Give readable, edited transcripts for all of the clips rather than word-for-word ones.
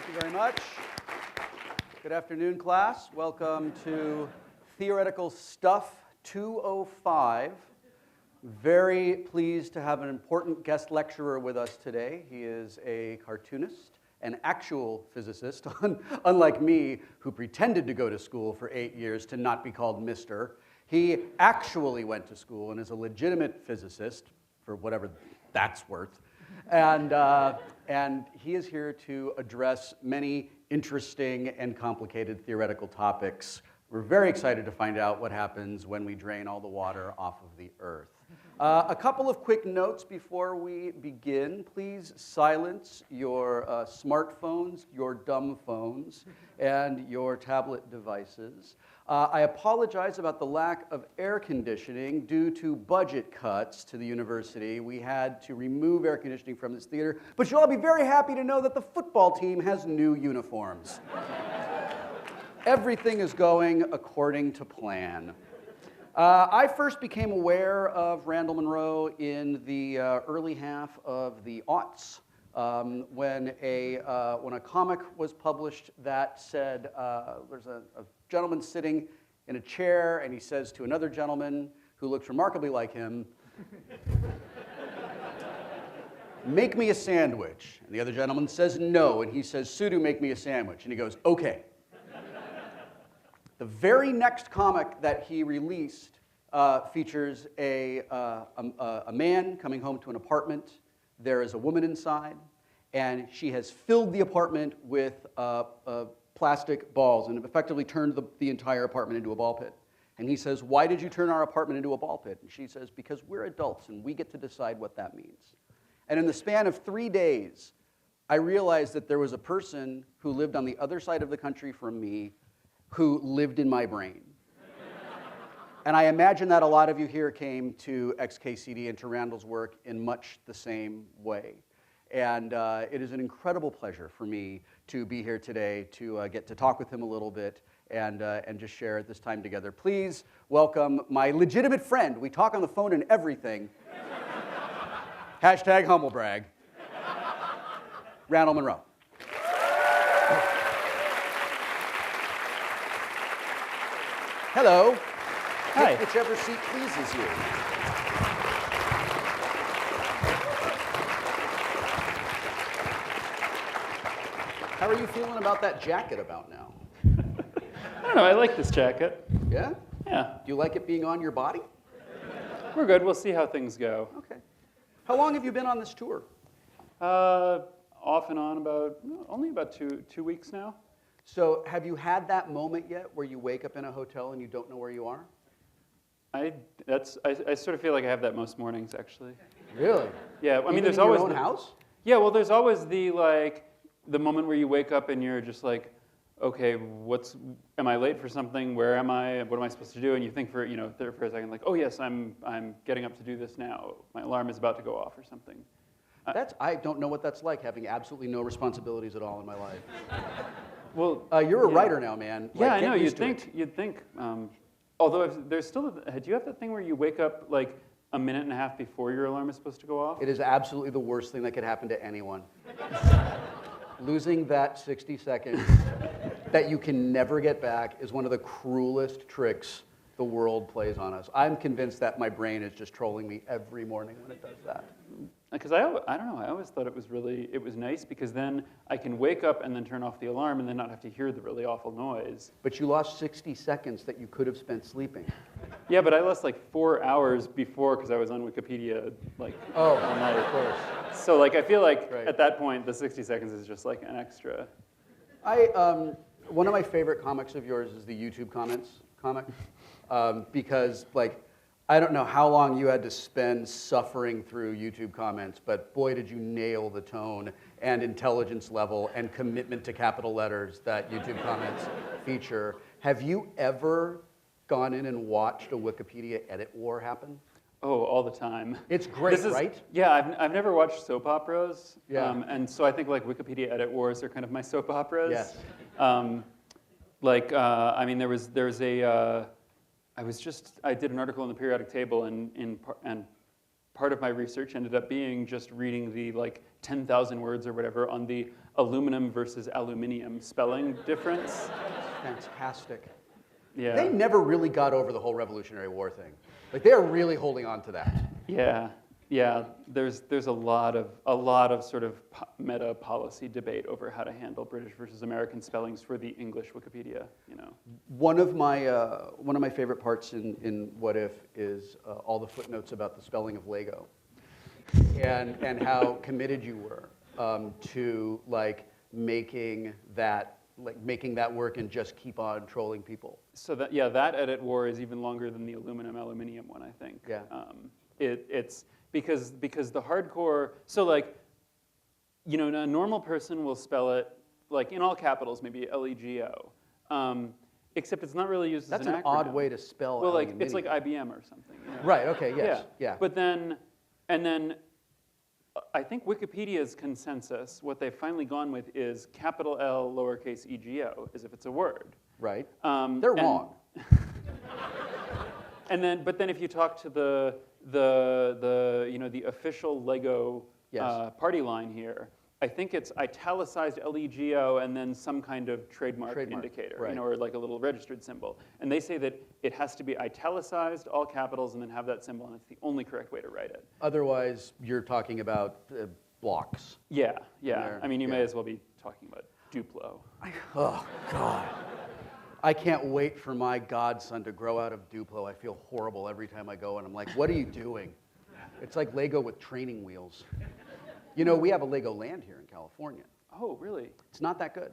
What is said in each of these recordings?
Thank you very much. Good afternoon, class. Welcome to Theoretical Stuff 205. Very pleased to have an important guest lecturer with us today. He is a cartoonist, an actual physicist, unlike me, who pretended to go to school for 8 years to not be called Mr. He actually went to school and is a legitimate physicist, for whatever that's worth. And he is here to address many interesting and complicated theoretical topics. We're very excited to find out what happens when we drain all the water off of the Earth. A couple of quick notes before we begin. Please silence your smartphones, your dumb phones, and your tablet devices. I apologize about the lack of air conditioning due to budget cuts to the university. We had to remove air conditioning from this theater, but you'll all be very happy to know that the football team has new uniforms. Everything is going according to plan. I first became aware of Randall Munroe in the early half of the aughts when a comic was published that said there's a gentleman sitting in a chair and he says to another gentleman who looks remarkably like him, "Make me a sandwich." And the other gentleman says no, and he says, "Sudo, make me a sandwich." And he goes, "Okay." The very next comic that he released features a man coming home to an apartment. There is a woman inside, and she has filled the apartment with plastic balls and effectively turned the entire apartment into a ball pit. And he says, "Why did you turn our apartment into a ball pit?" And she says, "Because we're adults and we get to decide what that means." And in the span of 3 days, I realized that there was a person who lived on the other side of the country from me who lived in my brain. And I imagine that a lot of you here came to XKCD and to Randall's work in much the same way. And it is an incredible pleasure for me to be here today to get to talk with him a little bit and just share this time together. Please welcome my legitimate friend. We talk on the phone and everything. Hashtag humblebrag. Randall Munroe. Hello. Hi. Take whichever seat pleases you. How are you feeling about that jacket about now? I don't know, I like this jacket. Yeah? Yeah, Do you like it being on your body? we're good. We'll see how things go. Okay. How long have you been on this tour? Off and on only about two weeks now. So have you had that moment yet where you wake up in a hotel and you don't know where you are? I sort of feel like I have that most mornings, actually. Really? Yeah, I Even mean, there's in your always own house? Yeah, well, there's always the moment where you wake up and you're just like, okay, am I late for something? Where am I? What am I supposed to do? And you think for a second, like, oh yes, I'm getting up to do this now. My alarm is about to go off or something. I don't know what that's like, having absolutely no responsibilities at all in my life. Well, You're a writer now, man. Yeah, I know. You'd think. Although there's still, do you have that thing where you wake up like a minute and a half before your alarm is supposed to go off? It is absolutely the worst thing that could happen to anyone. Losing that 60 seconds that you can never get back is one of the cruelest tricks the world plays on us. I'm convinced that my brain is just trolling me every morning when it does that. Because I don't know, I always thought it was nice because then I can wake up and then turn off the alarm and then not have to hear the really awful noise. But you lost 60 seconds that you could have spent sleeping. Yeah, but I lost like 4 hours before because I was on Wikipedia all night. Of course. So I feel like Right. At that point the 60 seconds is just like an extra. One of my favorite comics of yours is the YouTube comments comic, because I don't know how long you had to spend suffering through YouTube comments, but boy, did you nail the tone and intelligence level and commitment to capital letters that YouTube comments feature. Have you ever gone in and watched a Wikipedia edit war happen? Oh, all the time. It's great, right? Yeah, I've never watched soap operas, Yeah. And so I think Wikipedia edit wars are kind of my soap operas. Yes. I mean, there was a. I did an article in the periodic table, and part of my research ended up being just reading the like 10,000 words or whatever on the aluminum versus aluminium spelling difference. Fantastic. Yeah. They never really got over the whole Revolutionary War thing. Like they are really holding on to that. Yeah. Yeah, there's a lot of sort of meta policy debate over how to handle British versus American spellings for the English Wikipedia. You know, one of my favorite parts in What If is all the footnotes about the spelling of Lego, and how committed you were to like making that work and just keep on trolling people. So that edit war is even longer than the aluminium one, I think. Yeah. It's because the hardcore, so like, you know, a normal person will spell it like in all capitals, maybe LEGO, except it's not really used as an acronym. That's an odd way to spell. Well, like aluminium. it's like IBM or something. You know? Right. Okay. Yes. Yeah. But then I think Wikipedia's consensus, what they've finally gone with is capital L lowercase ego, as if it's a word. Right. They're wrong. But then if you talk to the official Lego party line here, I think it's italicized LEGO and then some kind of trademark indicator, right. You know, or like a little registered symbol. And they say that it has to be italicized, all capitals, and then have that symbol, and it's the only correct way to write it. Otherwise, you're talking about blocks. Yeah. I mean, you may as well be talking about Duplo. Oh, God. I can't wait for my godson to grow out of Duplo. I feel horrible every time I go, and I'm like, what are you doing? It's like Lego with training wheels. You know, we have a Lego land here in California. Oh, really? It's not that good.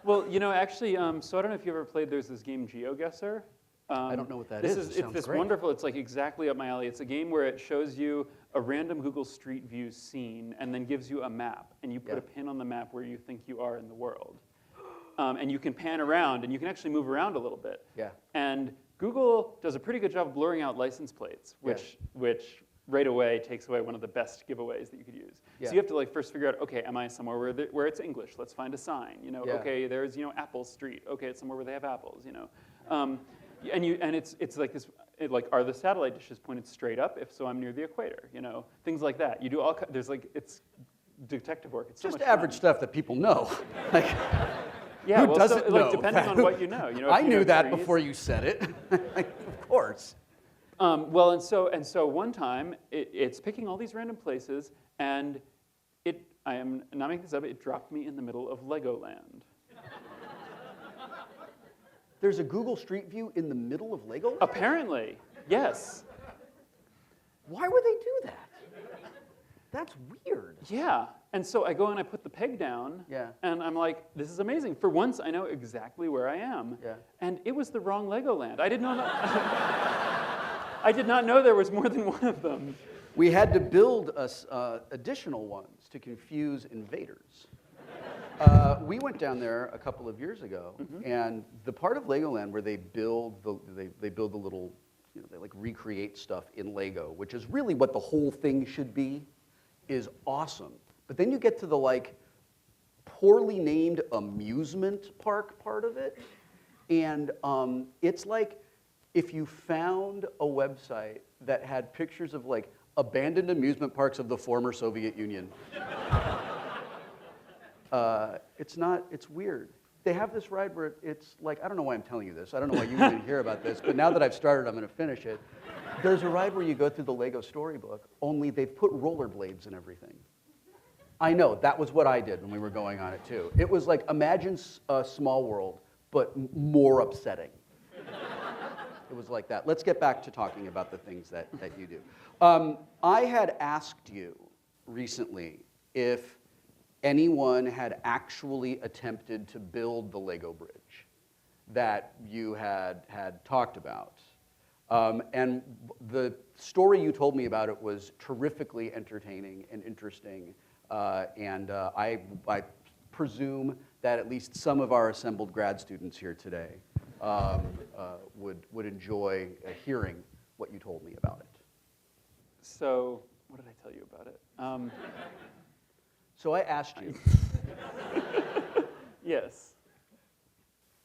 Well, you know, actually, so I don't know if you ever played, there's this game GeoGuessr. I don't know what that is. It's this wonderful, it's like exactly up my alley. It's a game where it shows you a random Google Street View scene and then gives you a map, and you put a pin on the map where you think you are in the world. And you can pan around, and you can actually move around a little bit. Yeah. And Google does a pretty good job of blurring out license plates, which right away takes away one of the best giveaways that you could use. Yeah. So you have to like first figure out, okay, am I somewhere where it's English? Let's find a sign. You know, okay, there's Apple Street. Okay, it's somewhere where they have apples. You know, and it's like this. Are the satellite dishes pointed straight up? If so, I'm near the equator. You know, things like that. You do all. There's like it's detective work. It's so just much average fun. stuff that people know. Like, yeah, who doesn't know? Depending on what you know. You know, I if knew know that trees. before you said it. Of course. Well, and so one time it's picking all these random places, and I am not making this up. It dropped me in the middle of Legoland. There's a Google Street View in the middle of Legoland? Apparently, yes. Why would they do that? That's weird. Yeah. And so I go and I put the peg down, and I'm like, this is amazing. For once, I know exactly where I am. Yeah. And it was the wrong Legoland. I didn't know I did not know there was more than one of them. We had to build additional ones to confuse invaders. We went down there a couple of years ago, and the part of Legoland where they build the little, they like recreate stuff in Lego, which is really what the whole thing should be, is awesome. But then you get to the like poorly named amusement park part of it, and it's like if you found a website that had pictures of like abandoned amusement parks of the former Soviet Union. It's weird. They have this ride where it's like, I don't know why I'm telling you this. I don't know why you didn't hear about this, but now that I've started, I'm going to finish it. There's a ride where you go through the Lego storybook, only they've put rollerblades and everything. I know, that was what I did when we were going on it too. It was like, imagine a Small World, but more upsetting. It was like that. Let's get back to talking about the things that you do. I had asked you recently if anyone had actually attempted to build the Lego bridge that you had talked about. And the story you told me about it was terrifically entertaining and interesting. And I presume that at least some of our assembled grad students here today would enjoy hearing what you told me about it. So, what did I tell you about it? So I asked you. Yes.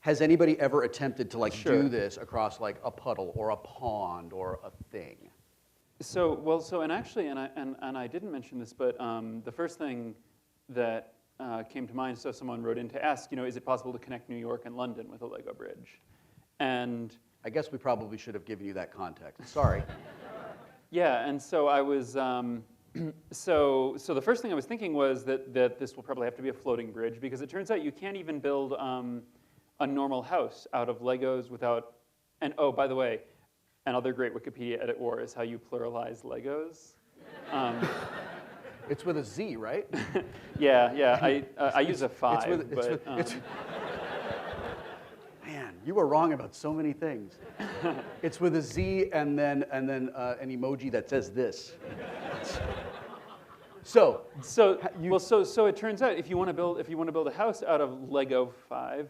has anybody ever attempted to like Sure. do this across like a puddle or a pond or a thing? And actually, and I didn't mention this, but the first thing that came to mind, so someone wrote in to ask, is it possible to connect New York and London with a Lego bridge? And I guess we probably should have given you that context. Sorry. yeah, and so I was, so the first thing I was thinking was that this will probably have to be a floating bridge, because it turns out you can't even build a normal house out of Legos without, and oh, by the way, another great Wikipedia edit war is how you pluralize Legos. It's with a Z, right? Yeah. I use a 5. Man, you were wrong about so many things. It's with a Z and then an emoji that says this. So it turns out if you want to build a house out of Lego 5,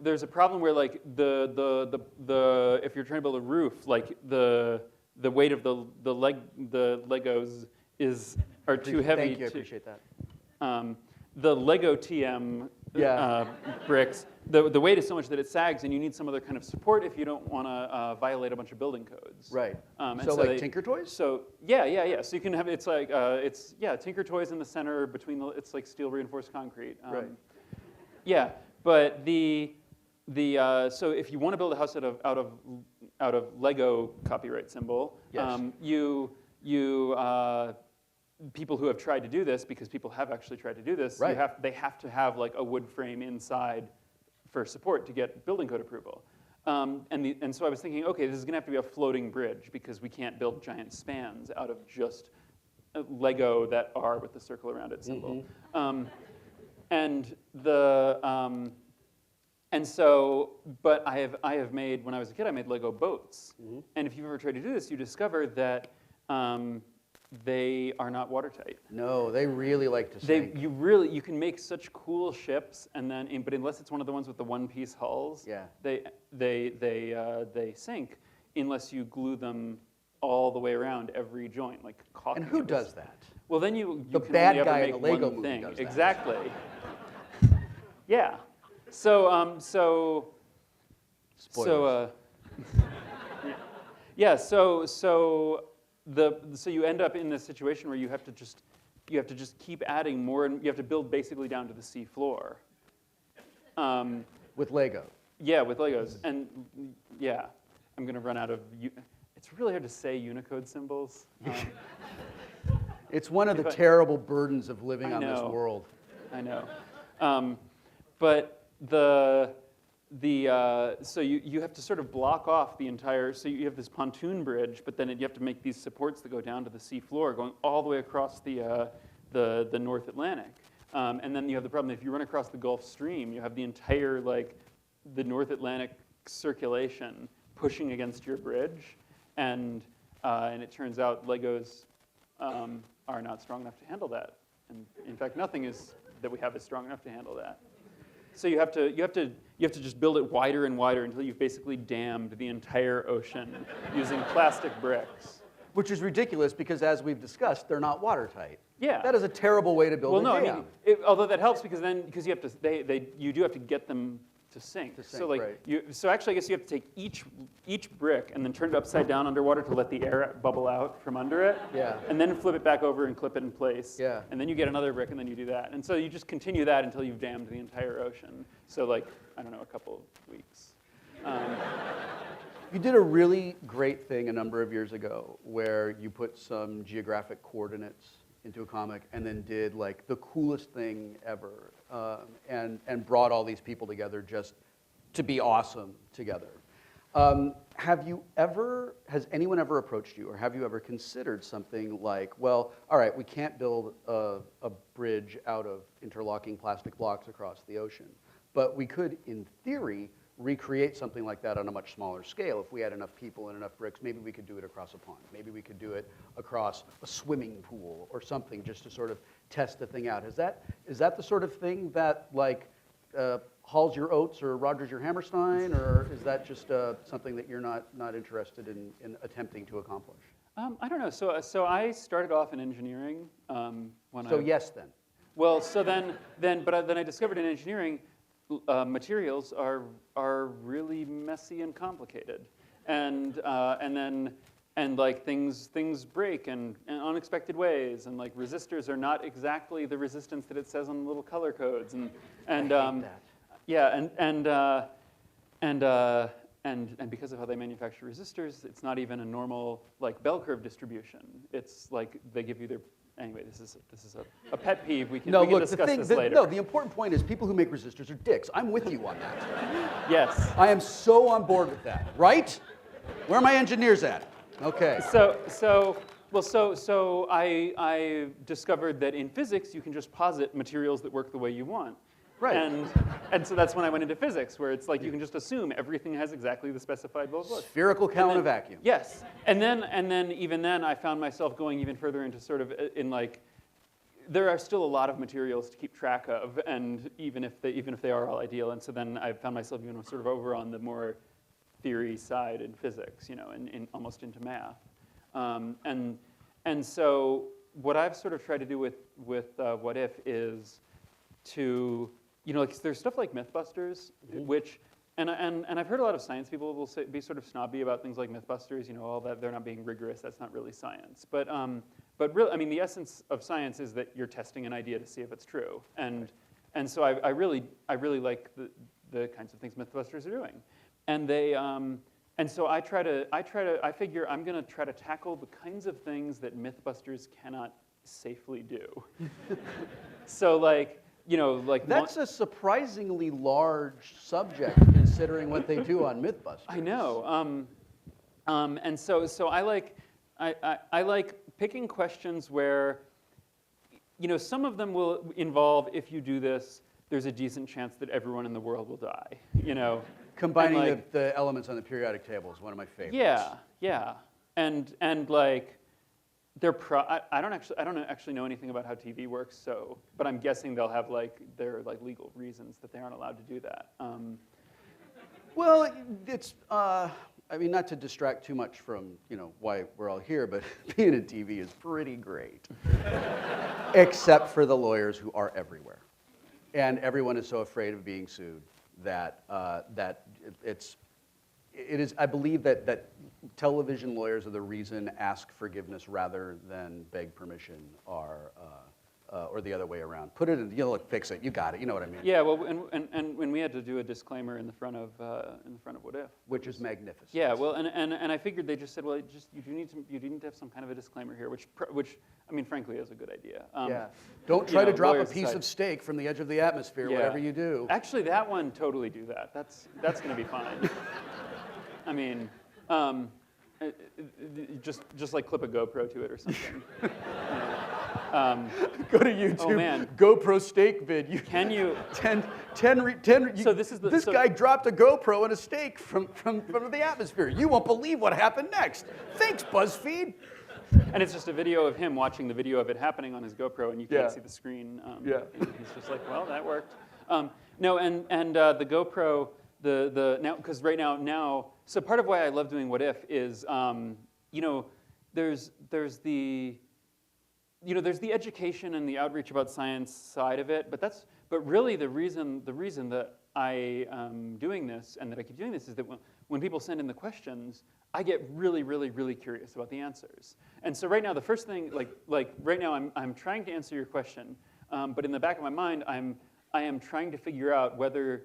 there's a problem where like the if you're trying to build a roof, like the weight of the Legos are too heavy. Thank you, I appreciate that. The Lego TM bricks, the weight is so much that it sags, and you need some other kind of support if you don't want to violate a bunch of building codes. Right. So like Tinker Toys? So yeah. So you can have Tinker Toys in the center between it's like steel reinforced concrete. Right. Yeah, but so if you want to build a house out of Lego copyright symbol, yes. People who have tried to do this, because people have actually tried to do this, right. They have to have like a wood frame inside for support to get building code approval. And so I was thinking, okay, this is going to have to be a floating bridge, because we can't build giant spans out of just Lego that are with the circle around it symbol. Mm-hmm. But I have made, when I was a kid, I made Lego boats. Mm-hmm. And if you've ever tried to do this, you discover that they are not watertight. No, they really like to sink. You can make such cool ships, but unless it's one of the ones with the one-piece hulls, yeah. they sink unless you glue them all the way around every joint, like caulking. And who does that? Well, then you the can bad only guy ever in make the Lego one movie thing. does that. Exactly. Yeah. So Spoilers. So you end up in this situation where you have to just keep adding more, and you have to build basically down to the sea floor. With Lego. Yeah, with Legos, and yeah, I'm gonna run out of. It's really hard to say Unicode symbols. It's one of the terrible burdens of living on this world. I know, but so you have to sort of block off the entire, so you have this pontoon bridge, but then you have to make these supports that go down to the sea floor, going all the way across the North Atlantic. And then you have the problem, if you run across the Gulf Stream, you have the entire, the North Atlantic circulation pushing against your bridge, and it turns out Legos are not strong enough to handle that. And in fact, nothing that we have is strong enough to handle that. So you have to just build it wider and wider until you've basically dammed the entire ocean using plastic bricks. Which is ridiculous, because as we've discussed, they're not watertight. Yeah. That is a terrible way to build a dam. I mean, although that helps, because you have to you do have to get them to sink. Right. So actually, I guess you have to take each brick and then turn it upside down underwater to let the air bubble out from under it. Yeah. And then flip it back over and clip it in place. Yeah. And then you get another brick, and then you do that. And so you just continue that until you've dammed the entire ocean. So I don't know, a couple of weeks. You did a really great thing a number of years ago where you put some geographic coordinates into a comic and then did the coolest thing ever, and brought all these people together just to be awesome together. Has anyone ever approached you, or have you ever considered something like, well, all right, we can't build a bridge out of interlocking plastic blocks across the ocean, but we could, in theory, recreate something like that on a much smaller scale. If we had enough people and enough bricks, maybe we could do it across a pond. Maybe we could do it across a swimming pool or something, just to sort of test the thing out. Is that the sort of thing that Hall's your oats or Rogers your Hammerstein, or is that just something that you're not interested in attempting to accomplish? I don't know. So I started off in engineering. Yes, then. Well, so then I discovered in engineering, materials are really messy and complicated, and like things break in unexpected ways, and like resistors are not exactly the resistance that it says on the little color codes, and I hate that. yeah, and because of how they manufacture resistors, it's not even a normal like bell curve distribution. It's like they give you their anyway. This is a pet peeve. We can discuss this later. No, the important point is people who make resistors are dicks. I'm with you on that. Yes. I am so on board with that. Right? Where are my engineers at? Okay. So I discovered that in physics you can just posit materials that work the way you want. Right. And so that's when I went into physics, where it's like you can just assume everything has exactly the specified blah, blah, blah. Spherical count in a vacuum. Yes. And then even then I found myself going even further into sort of in like there are still a lot of materials to keep track of, and even if they are all ideal. And so then I found myself even sort of over on the more theory side in physics, in almost into math. And so what I've sort of tried to do with What If is to like there's stuff like Mythbusters, which and I've heard a lot of science people will be sort of snobby about things like Mythbusters, all that they're not being rigorous. That's not really science. But really, I mean, the essence of science is that you're testing an idea to see if it's true. And so I really like the kinds of things Mythbusters are doing. And they and so I figure I'm going to try to tackle the kinds of things that Mythbusters cannot safely do. So like that's a surprisingly large subject considering what they do on Mythbusters. I know. And so I like picking questions where some of them will involve, if you do this, there's a decent chance that everyone in the world will die. Combining the elements on the periodic table is one of my favorites. Yeah. And like I don't actually know anything about how TV works, but I'm guessing they'll have there are legal reasons that they aren't allowed to do that. Well, it's I mean, not to distract too much from why we're all here, but being in TV is pretty great, except for the lawyers who are everywhere, and everyone is so afraid of being sued that it is. I believe that television lawyers are the reason ask forgiveness rather than beg permission, or the other way around. Put it in, fix it. You got it. You know what I mean? Yeah. Well, and when we had to do a disclaimer in the front of What If, which is magnificent. Yeah. Well, and I figured they just said, well, you do need to have some kind of a disclaimer here, which I mean, frankly, is a good idea. Yeah. Don't try to drop a piece of steak from the edge of the atmosphere, whatever you do. Actually, that one totally do that. That's going to be fine. I mean, just like clip a GoPro to it or something. Go to YouTube. Oh man, GoPro steak vid. Can you? 10. So this is this guy dropped a GoPro and a steak from the atmosphere. You won't believe what happened next. Thanks, BuzzFeed. And it's just a video of him watching the video of it happening on his GoPro, and you can't see the screen. And he's just like, well, that worked. No, and the GoPro, now because right now. So part of why I love doing What If is, there's the education and the outreach about science side of it, but really the reason that I am doing this and that I keep doing this is that when people send in the questions, I get really, really, really curious about the answers. And so right now, the first thing, like right now, I'm trying to answer your question, but in the back of my mind, I am trying to figure out whether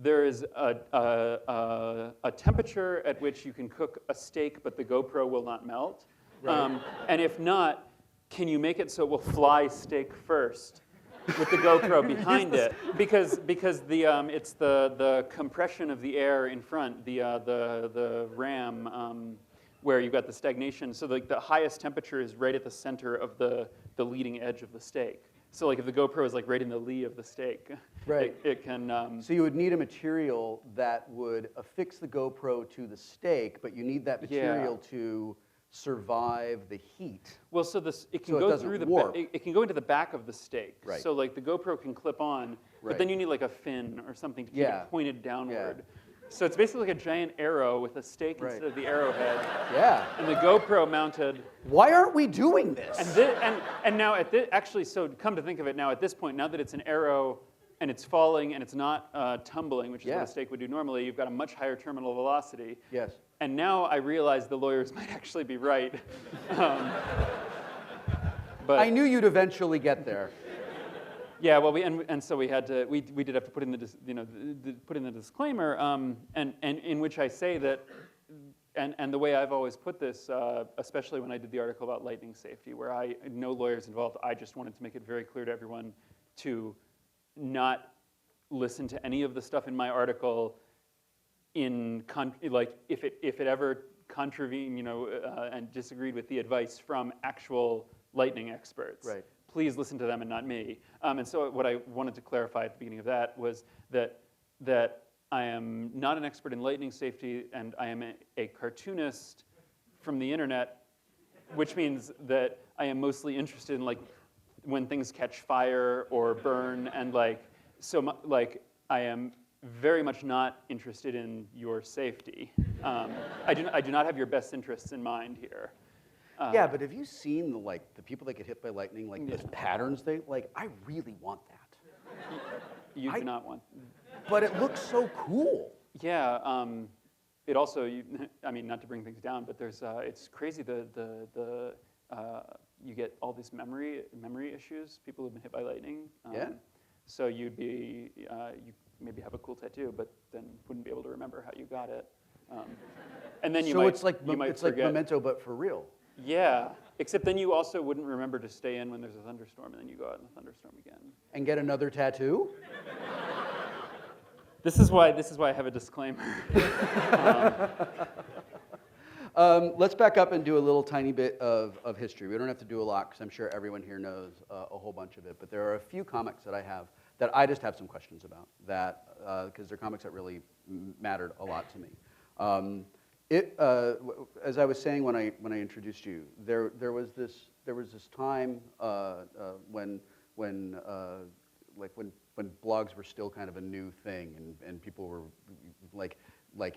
there is a temperature at which you can cook a steak, but the GoPro will not melt. Right. And if not, can you make it so it will fly steak first with the GoPro behind it? Because it's the compression of the air in front, the RAM, where you've got the stagnation. So the highest temperature is right at the center of the leading edge of the steak. So if the GoPro is right in the lee of the steak, right, it can. So you would need a material that would affix the GoPro to the steak, but you need that material to survive the heat. Well, so it can go through it can go into the back of the steak. Right. So the GoPro can clip on, but then you need a fin or something to keep it pointed downward. So it's basically like a giant arrow with a stake Right. instead of the arrowhead, Yeah. and the GoPro mounted. Why aren't we doing this? And now at this, actually, so come to think of it, now at this point, now that it's an arrow and it's falling and it's not tumbling, which is what a stake would do normally, you've got a much higher terminal velocity. Yes. And now I realize the lawyers might actually be right. But I knew you'd eventually get there. yeah, well, so we had to we did have to put in put in the disclaimer, and in which I say that, and the way I've always put this, especially when I did the article about lightning safety, where no lawyers involved, I just wanted to make it very clear to everyone to not listen to any of the stuff in my article if it ever contravened, and disagreed with the advice from actual lightning experts. Right. Please listen to them and not me. And so what I wanted to clarify at the beginning of that was that I am not an expert in lightning safety, and I am a cartoonist from the internet, which means that I am mostly interested in when things catch fire or burn, and I am very much not interested in your safety. I do not have your best interests in mind here. Yeah, but have you seen the people that get hit by lightning, those patterns? I really want that. You do not want. But it looks so cool. Yeah. It also, not to bring things down, but it's crazy. You get all these memory issues. People who've been hit by lightning. Yeah. So you maybe have a cool tattoo, but then wouldn't be able to remember how you got it. And then it's like forget. Memento, but for real. Yeah, except then you also wouldn't remember to stay in when there's a thunderstorm, and then you go out in the thunderstorm again. And get another tattoo? This is why I have a disclaimer. Let's back up and do a little tiny bit of history. We don't have to do a lot, because I'm sure everyone here knows a whole bunch of it. But there are a few comics that I have that I just have some questions about, because they're comics that really mattered a lot to me. As I was saying when I introduced you, there was this time when blogs were still kind of a new thing, and people were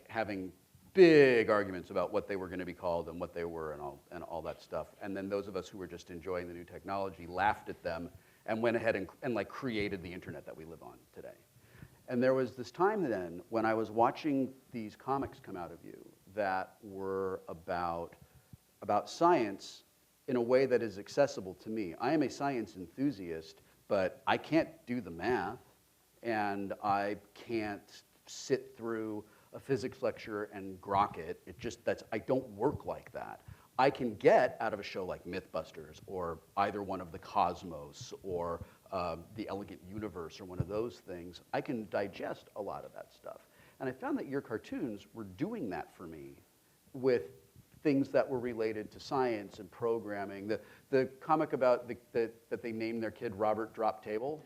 having big arguments about what they were going to be called and what they were and all that stuff. And then those of us who were just enjoying the new technology laughed at them and went ahead and created the internet that we live on today. And there was this time then when I was watching these comics come out of you that were about science in a way that is accessible to me. I am a science enthusiast, but I can't do the math, and I can't sit through a physics lecture and grok it. I don't work like that. I can get out of a show like Mythbusters or either one of the Cosmos or The Elegant Universe or one of those things. I can digest a lot of that stuff. And I found that your cartoons were doing that for me with things that were related to science and programming. The comic about that they named their kid Robert Drop Table.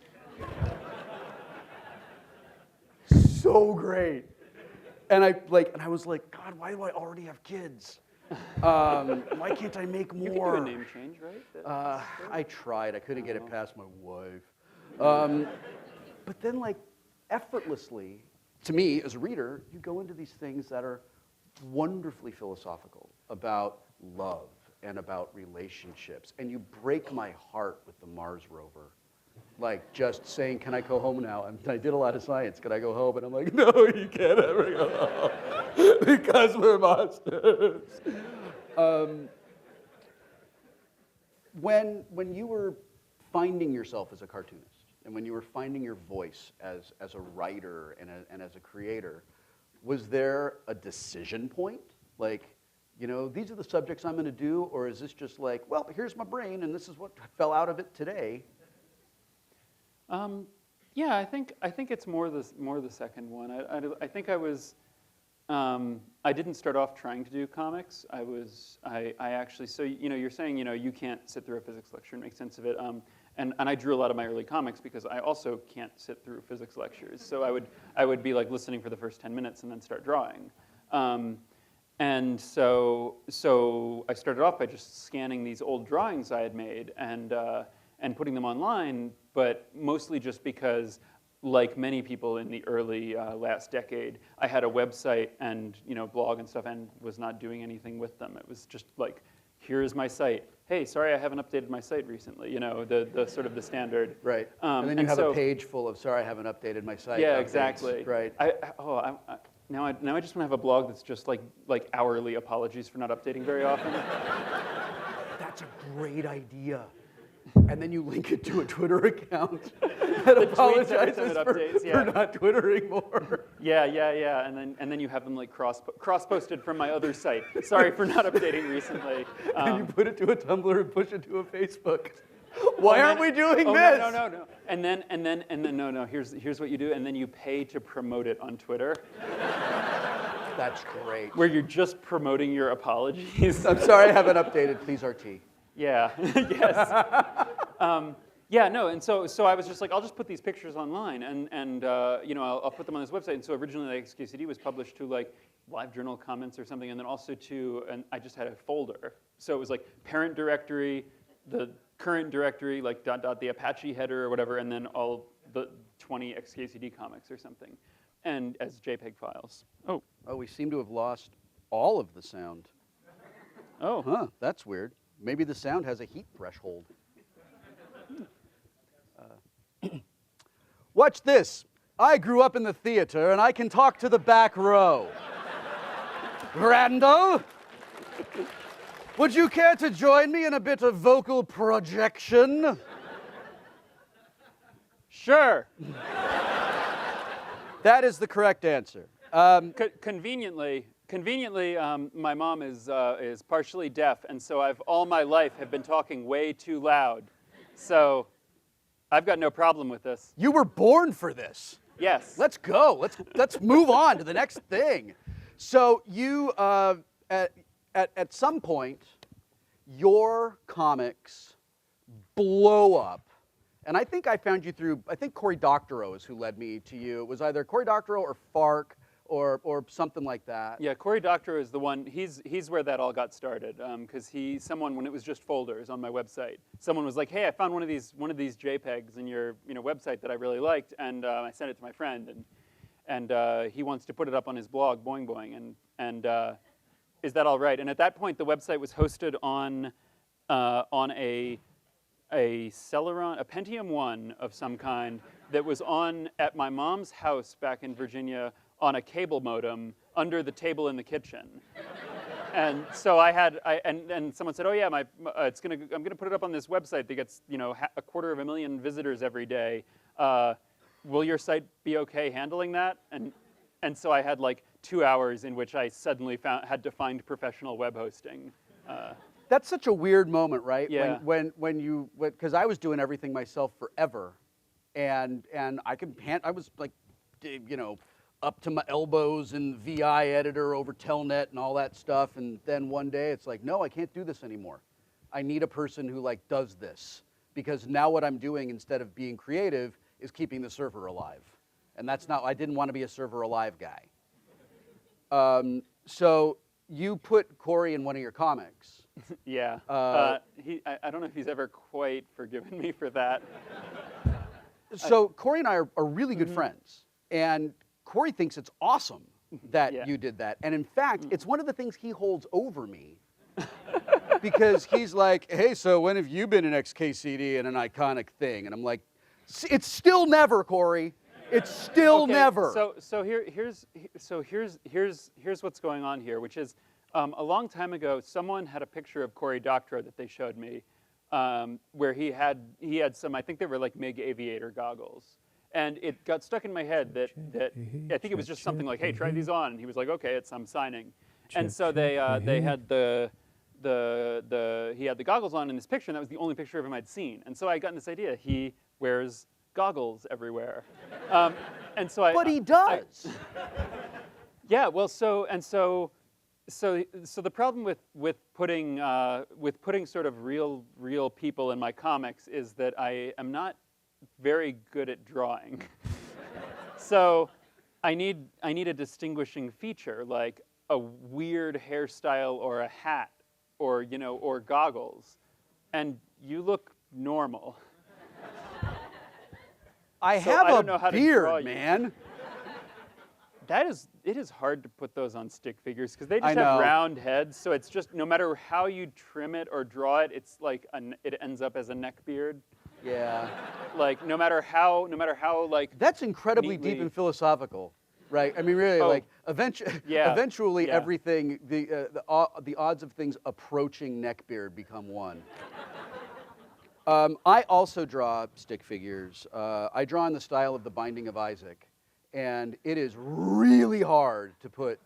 So great. And I was like, God, why do I already have kids? Why can't I make more? You can do a name change, right? I tried. I couldn't get it past my wife. But then, effortlessly, to me as a reader, you go into these things that are wonderfully philosophical about love and about relationships, and you break my heart with the Mars rover. Just saying, can I go home now? And I did a lot of science. Can I go home? And I'm like, no, you can't ever go home because we're monsters. When you were finding yourself as a cartoonist, and when you were finding your voice as a writer and as a creator, was there a decision point? These are the subjects I'm going to do, or is this just well, here's my brain, and this is what fell out of it today? Yeah, I think it's more the second one. I think I was. I didn't start off trying to do comics. I actually. So you're saying you can't sit through a physics lecture and make sense of it. And I drew a lot of my early comics because I also can't sit through physics lectures. So I would be listening for the first 10 minutes and then start drawing. And so I started off by just scanning these old drawings I had made and putting them online, but mostly just because like many people in the early last decade, I had a website and blog and stuff, and was not doing anything with them. It was just like, here's my site. Hey, sorry, I haven't updated my site recently. The sort of the standard. Right. And then you have a page full of, sorry, I haven't updated my site. Yeah, updates. exactly. Right. Now I just want to have a blog that's just like hourly apologies for not updating very often. That's a great idea. And then you link it to a Twitter account that apologizes for not Twittering more. Yeah. And then you have them like cross-posted from my other site. Sorry for not updating recently. And you put it to a Tumblr and push it to a Facebook. Why aren't we doing this? No. And then here's what you do. And then you pay to promote it on Twitter. That's great. Where you're just promoting your apologies. I'm sorry I haven't updated. Please RT. Yeah. Yes. And so I was just like, I'll just put these pictures online, and I'll put them on this website. And so originally, like, XKCD was published to like LiveJournal comments or something, and then also and I just had a folder. So it was like parent directory, the current directory, like .. the Apache header or whatever, and then all the 20 XKCD comics or something, and as JPEG files. Oh, we seem to have lost all of the sound. Oh. Huh, that's weird. Maybe the sound has a heat threshold. Watch this. I grew up in the theater, and I can talk to the back row. Randall, would you care to join me in a bit of vocal projection? Sure. That is the correct answer. Conveniently, my mom is partially deaf, and so I've all my life have been talking way too loud. So I've got no problem with this. You were born for this. Yes. Let's go. Let's move on to the next thing. So you, at some point, your comics blow up. And I think I found you through, I think Cory Doctorow is who led me to you. It was either Cory Doctorow or Fark or something like that. Yeah, Cory Doctorow is the one, he's where that all got started. Because when it was just folders on my website, someone was like, hey, I found one of these JPEGs in your website that I really liked, and I sent it to my friend, and he wants to put it up on his blog, Boing Boing, and is that all right? And at that point, the website was hosted on a Celeron, a Pentium 1 of some kind that was at my mom's house back in Virginia on a cable modem under the table in the kitchen. And so and someone said, oh yeah, I'm gonna put it up on this website that gets 250,000 visitors every day. Will your site be okay handling that? And so I had like 2 hours in which I suddenly had to find professional web hosting. That's such a weird moment, right? Yeah. Because I was doing everything myself forever, and I was like, up to my elbows in the VI editor over Telnet and all that stuff, and then one day it's like, no, I can't do this anymore. I need a person who like does this, because now what I'm doing instead of being creative is keeping the server alive, and I didn't want to be a server alive guy. So you put Cory in one of your comics. Yeah. I don't know if he's ever quite forgiven me for that. So Cory and I are really good friends, and Cory thinks it's awesome that you did that. And in fact, it's one of the things he holds over me, because he's like, hey, so when have you been in XKCD and an iconic thing? And I'm like, it's still never, Cory. It's still never. Here's what's going on here, which is a long time ago, someone had a picture of Cory Doctorow that they showed me, where he had some, I think they were like MiG aviator goggles, and it got stuck in my head that I think it was just something like, hey, try these on, and he was like, okay, I'm signing, and so they had he had the goggles on in this picture, and that was the only picture of him I'd seen, and so I got this idea he wears goggles everywhere, and so But he does. Yeah, well, so the problem with putting sort of real people in my comics is that I am not very good at drawing. So I need a distinguishing feature, like a weird hairstyle or a hat or or goggles, and you look normal. I So have I don't know how a to draw beard, you. man. It is hard to put those on stick figures because they I just know. have round heads. So it's just no matter how you trim it or draw it, it's like it ends up as a neck beard. Yeah. Like no matter how like That's incredibly deep neatly- and philosophical, right? I mean, really, Oh, like yeah, eventually yeah. everything, the odds of things approaching neckbeard become one. I also draw stick figures. I draw in the style of The Binding of Isaac, and it is really hard to put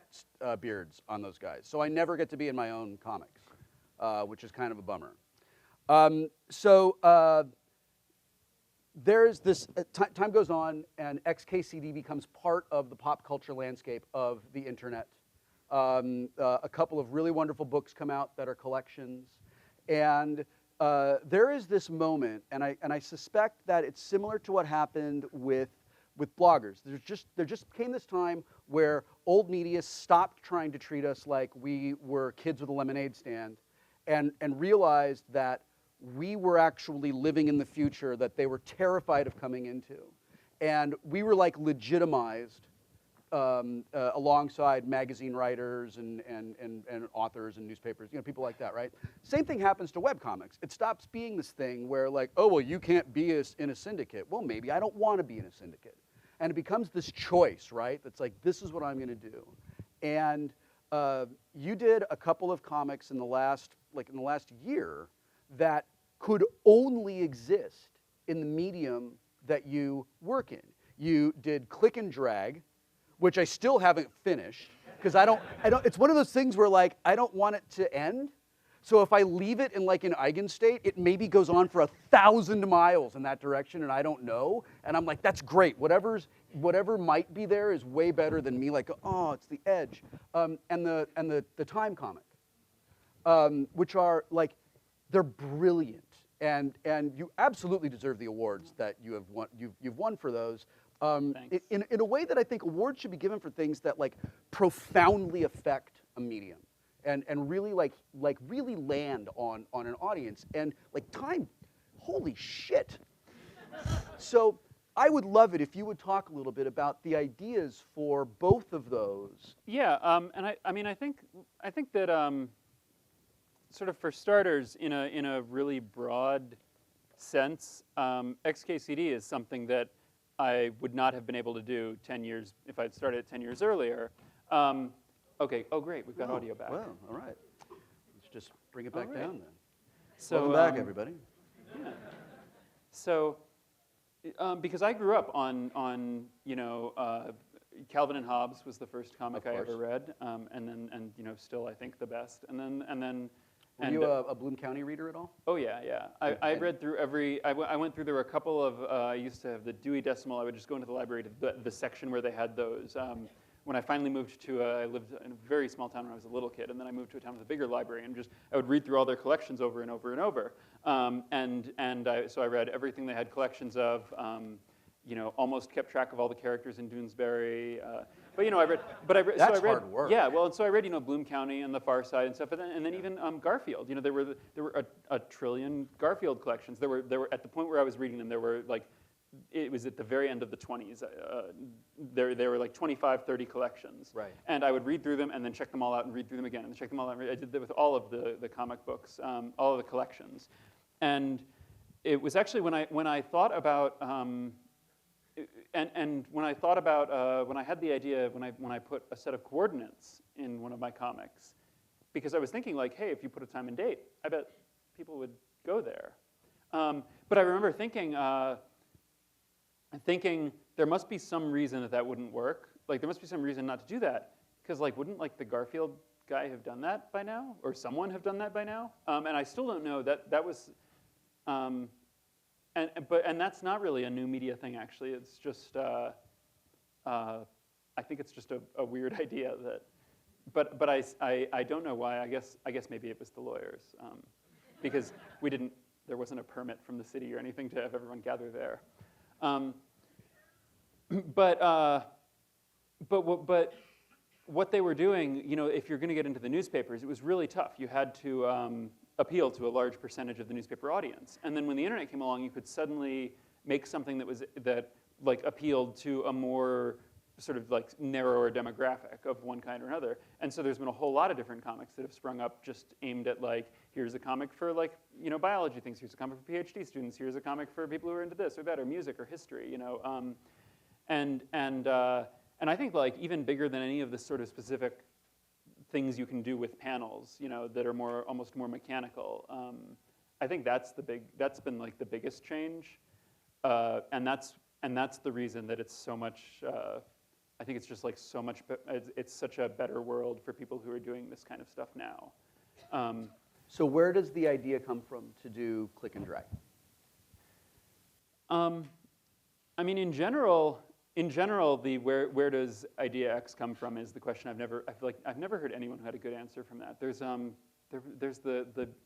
beards on those guys. So I never get to be in my own comics, which is kind of a bummer. There's this, time goes on, and XKCD becomes part of the pop culture landscape of the internet. A couple of really wonderful books come out that are collections, and there is this moment, and I suspect that it's similar to what happened with bloggers. There just came this time where old media stopped trying to treat us like we were kids with a lemonade stand, and realized that we were actually living in the future that they were terrified of coming into. And we were like legitimized alongside magazine writers and authors and newspapers, people like that, right? Same thing happens to webcomics. It stops being this thing where like, oh, well, you can't be in a syndicate. Well, maybe I don't want to be in a syndicate. And it becomes this choice, right? That's like, this is what I'm going to do. And you did a couple of comics in the last year that could only exist in the medium that you work in. You did Click and Drag, which I still haven't finished, because I don't, it's one of those things where like, I don't want it to end. So if I leave it in like an eigenstate, it maybe goes on for 1,000 miles in that direction, and I don't know. And I'm like, that's great. Whatever might be there is way better than me like, oh, it's the edge. And the Time comic, which are like, they're brilliant, and you absolutely deserve the awards that you have won. You've won for those. In a way that I think awards should be given for things that like profoundly affect a medium, and really like really land on an audience. And like Time, holy shit. So I would love it if you would talk a little bit about the ideas for both of those. Yeah, and I mean I think that sort of for starters, in a really broad sense, XKCD is something that I would not have been able to do 10 years if I'd started it 10 years earlier. Okay. Oh, great. We've got audio back. Well, all right. Let's just bring it back down then. So, welcome back, everybody. Yeah. So, because I grew up on Calvin and Hobbes was the first comic I ever read, and still I think the best. And then. Were you a Bloom County reader at all? Oh yeah. I read through I went through. There were a couple of. I used to have the Dewey Decimal. I would just go into the library to the section where they had those. When I finally moved to, I lived in a very small town when I was a little kid, and then I moved to a town with a bigger library, and I would read through all their collections over and over and over. So I read everything they had collections of. Almost kept track of all the characters in Doonesbury. But I read. That's so I read, hard work. Yeah, well, and so I read, Bloom County and The Far Side and stuff, and then even Garfield. There were a trillion Garfield collections. There were at the point where I was reading them, there were like, it was at the very end of the 20s. There were like 25, 30 collections. Right. And I would read through them and then check them all out and read through them again and check them all out. I did that with all of the comic books, all of the collections, and it was actually when I thought about. And when I thought about when I had the idea when I put a set of coordinates in one of my comics, because I was thinking like, hey, if you put a time and date, I bet people would go there. But I remember thinking there must be some reason that wouldn't work. Like there must be some reason not to do that, because like wouldn't like the Garfield guy have done that by now, or someone have done that by now? And I still don't know that was. And that's not really a new media thing, actually. It's just, I think it's just a weird idea that, but I don't know why. I guess maybe it was the lawyers, because there wasn't a permit from the city or anything to have everyone gather there. But what they were doing, if you're going to get into the newspapers, it was really tough. You had to appeal to a large percentage of the newspaper audience. And then when the internet came along, you could suddenly make something that like appealed to a more sort of like narrower demographic of one kind or another. And so there's been a whole lot of different comics that have sprung up just aimed at like, here's a comic for like, biology things, here's a comic for PhD students, here's a comic for people who are into this or that, or music or history, And I think like even bigger than any of the sort of specific things you can do with panels, that are almost more mechanical. I think that's been like the biggest change. And that's the reason that it's so much, I think it's just like so much, it's such a better world for people who are doing this kind of stuff now. So where does the idea come from to do click and drag? I mean, in general, the where does idea X come from is the question I feel like I've never heard anyone who had a good answer from that. There's did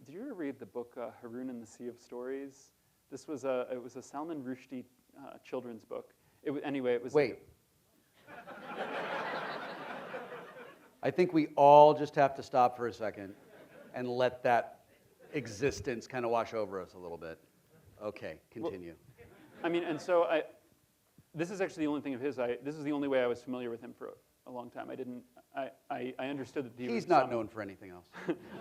you ever read the book Haroun and the Sea of Stories? It was a Salman Rushdie children's book. It was. Wait. I think we all just have to stop for a second and let that existence kind of wash over us a little bit. Okay, continue. Well, I mean, and so this is actually the only thing of his. This is the only way I was familiar with him for a long time. I understood that he's not known for anything else.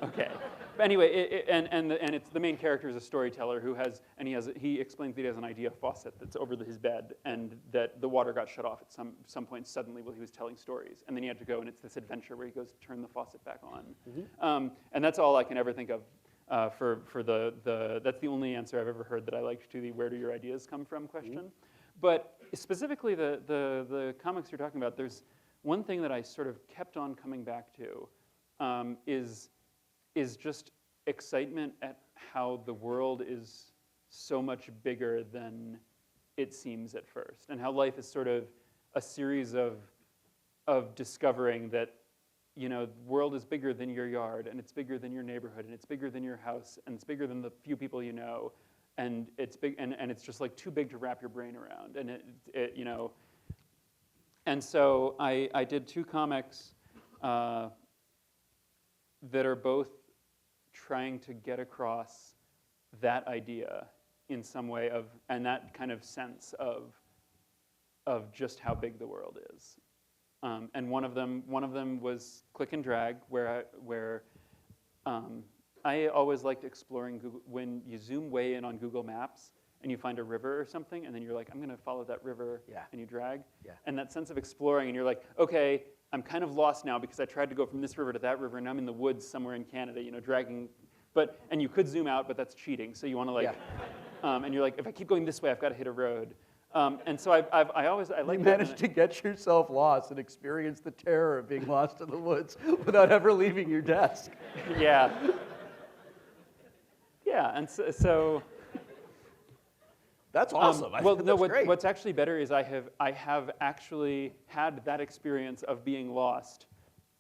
Okay, but anyway, and it's the main character is a storyteller who he explains that he has an idea faucet that's over his bed, and that the water got shut off at some point suddenly while he was telling stories, and then he had to go, and it's this adventure where he goes to turn the faucet back on, and that's all I can ever think of for that's the only answer I've ever heard that I liked to the where do your ideas come from question. But specifically the comics you're talking about, there's one thing that I sort of kept on coming back to is just excitement at how the world is so much bigger than it seems at first, and how life is sort of a series of discovering that the world is bigger than your yard, and it's bigger than your neighborhood, and it's bigger than your house, and it's bigger than the few people you know, and it's big, and it's just like too big to wrap your brain around, and And so I did two comics that are both trying to get across that idea in some way and that kind of sense of just how big the world is. And one of them was click and drag, where I always liked exploring Google. When you zoom way in on Google Maps and you find a river or something, and then you're like, I'm going to follow that river, and you drag. Yeah. And that sense of exploring, and you're like, okay, I'm kind of lost now because I tried to go from this river to that river, and I'm in the woods somewhere in Canada, dragging. And you could zoom out, but that's cheating. So you want to and you're like, if I keep going this way, I've got to hit a road. And so I like. You managed to get yourself lost and experience the terror of being lost in the woods without ever leaving your desk. Yeah. Yeah, and so that's awesome. Great. What's actually better is I have actually had that experience of being lost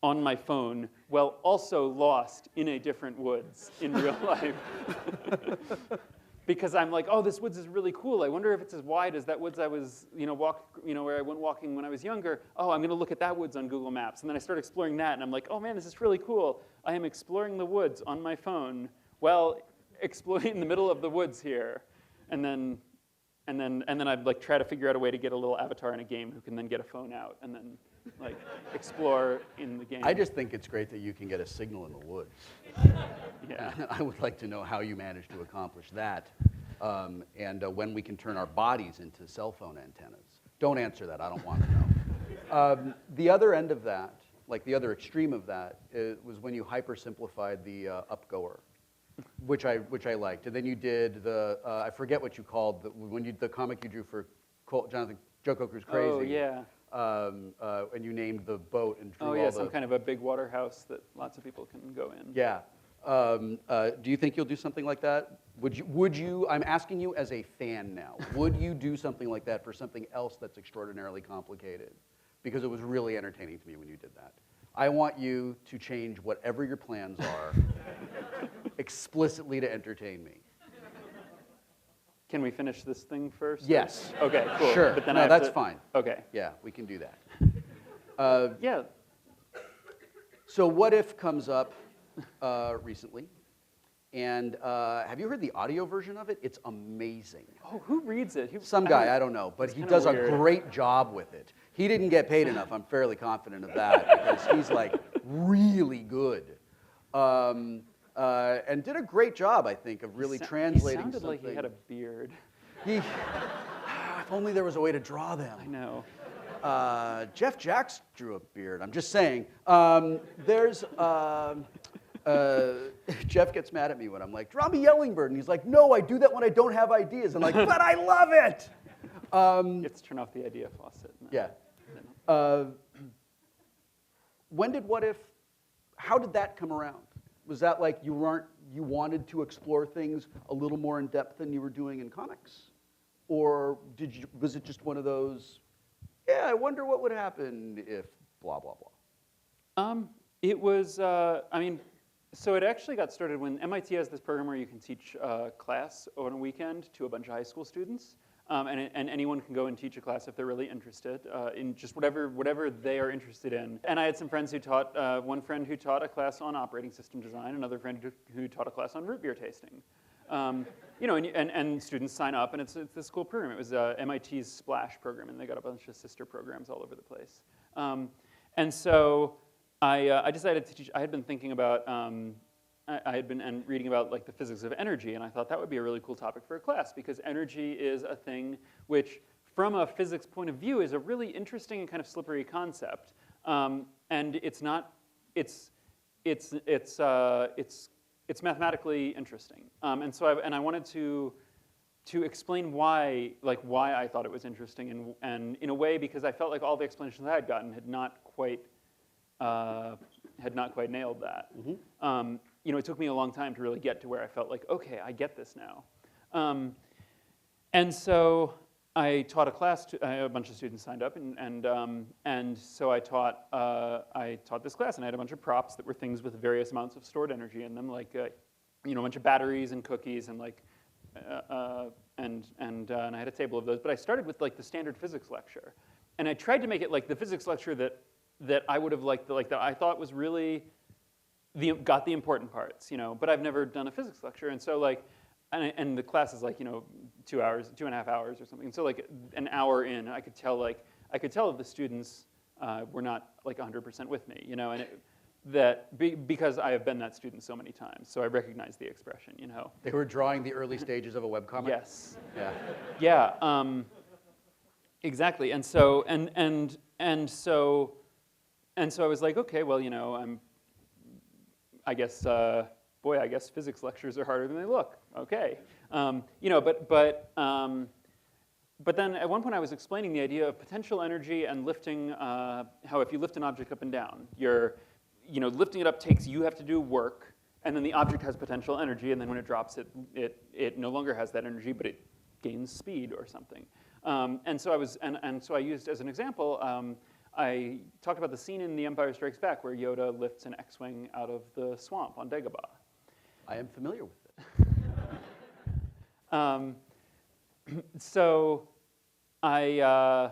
on my phone while also lost in a different woods in real life. Because I'm like, oh, this woods is really cool. I wonder if it's as wide as that woods I was, where I went walking when I was younger. Oh, I'm going to look at that woods on Google Maps. And then I start exploring that, and I'm like, oh man, this is really cool. I am exploring the woods on my phone while exploring the middle of the woods here. And then I like try to figure out a way to get a little avatar in a game who can then get a phone out and then like explore in the game. I just think it's great that you can get a signal in the woods. Yeah. I would like to know how you managed to accomplish that, and when we can turn our bodies into cell phone antennas. Don't answer that. I don't want to know. The other end of that, like the other extreme of that, was when you hypersimplified the upgoer. Which I liked, and then you did the I forget what you called the comic you drew for Jonathan Joe Coker's Crazy. Oh yeah. And you named the boat and drew some kind of a big water house that lots of people can go in. Yeah. Do you think you'll do something like that? Would you? I'm asking you as a fan now. Would you do something like that for something else that's extraordinarily complicated? Because it was really entertaining to me when you did that. I want you to change whatever your plans are explicitly to entertain me. Can we finish this thing first? Yes. Okay, cool. Sure. But then no, that's fine. Okay. Yeah, we can do that. Yeah. So What If comes up recently, And have you heard the audio version of it? It's amazing. Oh, who reads it? Some guy, I don't know, but he does a great job with it. He didn't get paid enough, I'm fairly confident of that, because he's like really good. And did a great job, I think, of really translating something. He sounded something. like he had a beard. If only there was a way to draw them. I know. Jeff Jacks drew a beard. I'm just saying. Jeff gets mad at me when I'm like, draw me Yellingbird. And he's like, no, I do that when I don't have ideas. I'm like, but I love it. Gets to turn off the idea faucet. No. Yeah. When did What If, how did that come around? Was that like you wanted to explore things a little more in depth than you were doing in comics? Or was it just one of those, yeah, I wonder what would happen if blah, blah, blah? It was, so it actually got started when MIT has this program where you can teach a class on a weekend to a bunch of high school students. And anyone can go and teach a class if they're really interested in just whatever they are interested in. And I had some friends who taught, one friend who taught a class on operating system design, another friend who taught a class on root beer tasting. And students sign up, and it's this cool program. It was MIT's Splash program, and they got a bunch of sister programs all over the place. And so I decided to teach. I had been thinking about, I had been reading about like the physics of energy, and I thought that would be a really cool topic for a class because energy is a thing which, from a physics point of view, is a really interesting and kind of slippery concept. And it's not. It's mathematically interesting. And so I wanted to explain why I thought it was interesting, and in a way because I felt like all the explanations I had gotten had not quite nailed that. Mm-hmm. It took me a long time to really get to where I felt like, okay, I get this now. And so I taught a class. A bunch of students signed up, and so I taught this class, and I had a bunch of props that were things with various amounts of stored energy in them, like a bunch of batteries and cookies, and and I had a table of those. But I started with like the standard physics lecture, and I tried to make it like the physics lecture that I would have liked, that I thought was really got the important parts, But I've never done a physics lecture, and so like. And the class is like 2 hours, 2.5 hours or something. And so like an hour in, I could tell that the students were not like 100% with me, and because I have been that student so many times, so I recognize the expression, They were drawing the early stages of a webcomic? Yes. Yeah. Yeah. Exactly. And so I was like, okay, well, I guess physics lectures are harder than they look. Okay, but then at one point I was explaining the idea of potential energy and lifting. How if you lift an object up and down, lifting it up you have to do work, and then the object has potential energy, and then when it drops, it no longer has that energy, but it gains speed or something. And so I used as an example. I talked about the scene in The Empire Strikes Back where Yoda lifts an X-wing out of the swamp on Dagobah. I am familiar with it. So I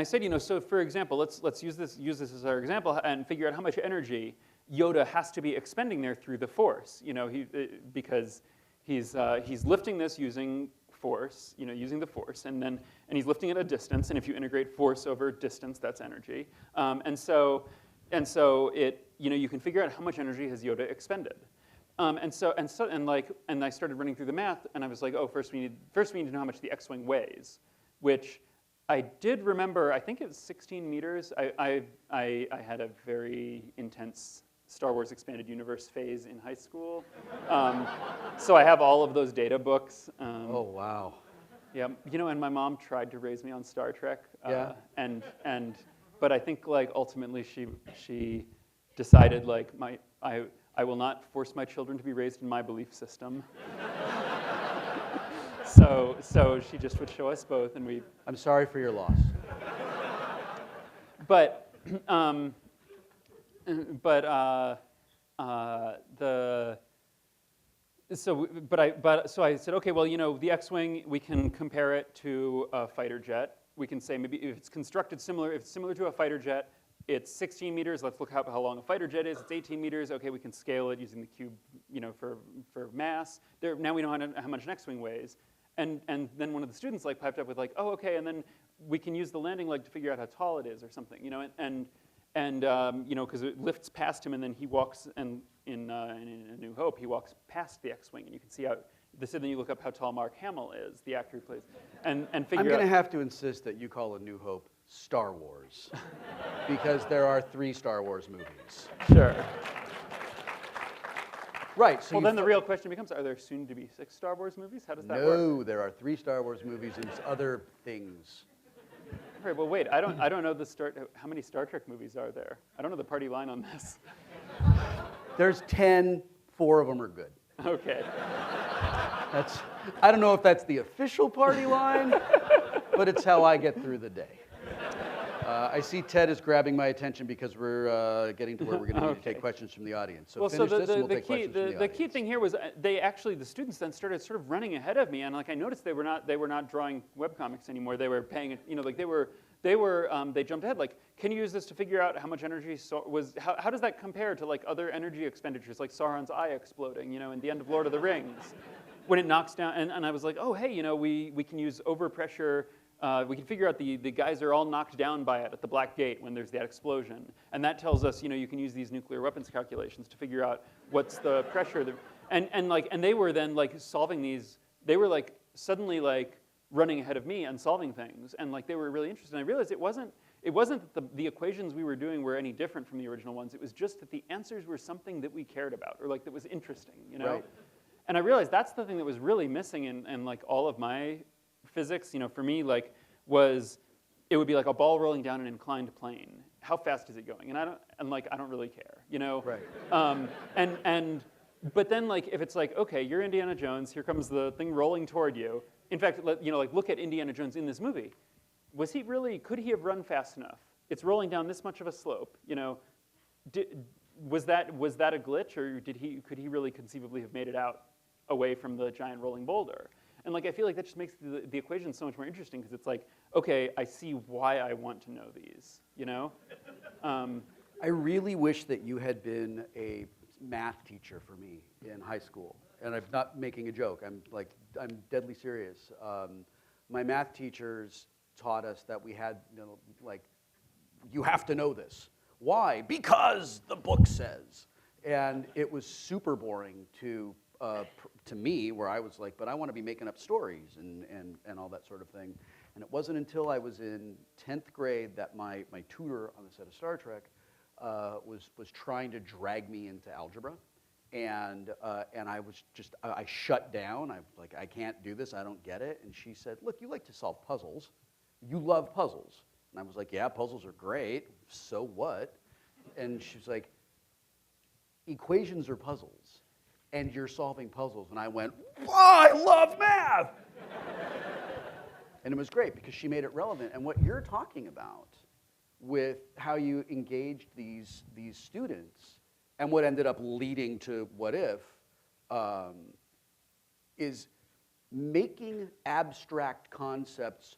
said, so for example, let's use this as our example and figure out how much energy Yoda has to be expending there through the Force, because he's lifting this using force, using the Force, and he's lifting at a distance, and if you integrate force over distance, that's energy, and so it, you can figure out how much energy has Yoda expended. And I started running through the math, and I was like, oh, first we need to know how much the X-wing weighs, which I did remember. I think it was 16 meters. I had a very intense Star Wars Expanded Universe phase in high school, so I have all of those data books. Oh wow. Yeah, and my mom tried to raise me on Star Trek. Yeah. But I think like ultimately she decided like I will not force my children to be raised in my belief system. So she just would show us both, and we. I'm sorry for your loss. But so I said, okay, well, the X-wing, we can compare it to a fighter jet. We can say maybe if it's constructed similar to a fighter jet, it's 16 meters. Let's look up how long a fighter jet is. It's 18 meters. Okay, we can scale it using the cube, for mass. Now we know how much an X-wing weighs. And then one of the students like piped up with like, oh, okay, and then we can use the landing leg to figure out how tall it is or something, because it lifts past him, and then he walks, and in A New Hope, he walks past the X-wing, and you can see how. Then you look up how tall Mark Hamill is, the actor who plays, and figure out. I'm going to have to insist that you call A New Hope Star Wars, because there are 3 Star Wars movies. Sure. Right. So well, then the real question becomes: are there soon to be 6 Star Wars movies? How does that work? No, there are 3 Star Wars movies and other things. Right. Well, wait. I don't know how many Star Trek movies are there? I don't know the party line on this. There's 10. 4 of them are good. Okay. I don't know if that's the official party line, but it's how I get through the day. I see Ted is grabbing my attention because we're getting to where we're going to need to take questions from the audience. So finish this and we'll take questions from the audience. The key thing here was the students then started sort of running ahead of me, and like I noticed they were not drawing webcomics anymore. They were paying, they jumped ahead. Like, can you use this to figure out how much energy how does that compare to like other energy expenditures, like Sauron's eye exploding, in the end of Lord of the Rings, when it knocks down? And I was like, oh hey, we can use overpressure. We can figure out the guys are all knocked down by it at the Black Gate when there's that explosion. And that tells us, you can use these nuclear weapons calculations to figure out what's the pressure. And they were then like solving these, they were like suddenly like running ahead of me and solving things. And like they were really interested. And I realized it wasn't that the equations we were doing were any different from the original ones. It was just that the answers were something that we cared about or like that was interesting, Right. And I realized that's the thing that was really missing in like all of my physics, for me, like, it would be like a ball rolling down an inclined plane. How fast is it going? And I don't really care, Right. But then, like, if it's like, okay, you're Indiana Jones, here comes the thing rolling toward you. In fact, look at Indiana Jones in this movie. Could he have run fast enough? It's rolling down this much of a slope, Was that a glitch, or could he really conceivably have made it out away from the giant rolling boulder? And like I feel like that just makes the equation so much more interesting, because it's like, okay, I see why I want to know these, I really wish that you had been a math teacher for me in high school. And I'm not making a joke. I'm deadly serious. My math teachers taught us that we had, you have to know this. Why? Because the book says. And it was super boring to me, where I was like, but I want to be making up stories and all that sort of thing. And it wasn't until I was in 10th grade that my tutor on the set of Star Trek was trying to drag me into algebra. And I shut down. I can't do this. I don't get it. And she said, look, you like to solve puzzles. You love puzzles. And I was like, yeah, puzzles are great. So what? And she's like, equations are puzzles. And you're solving puzzles. And I went, oh, I love math! And it was great, because she made it relevant. And what you're talking about with how you engaged these students, and what ended up leading to What If, is making abstract concepts,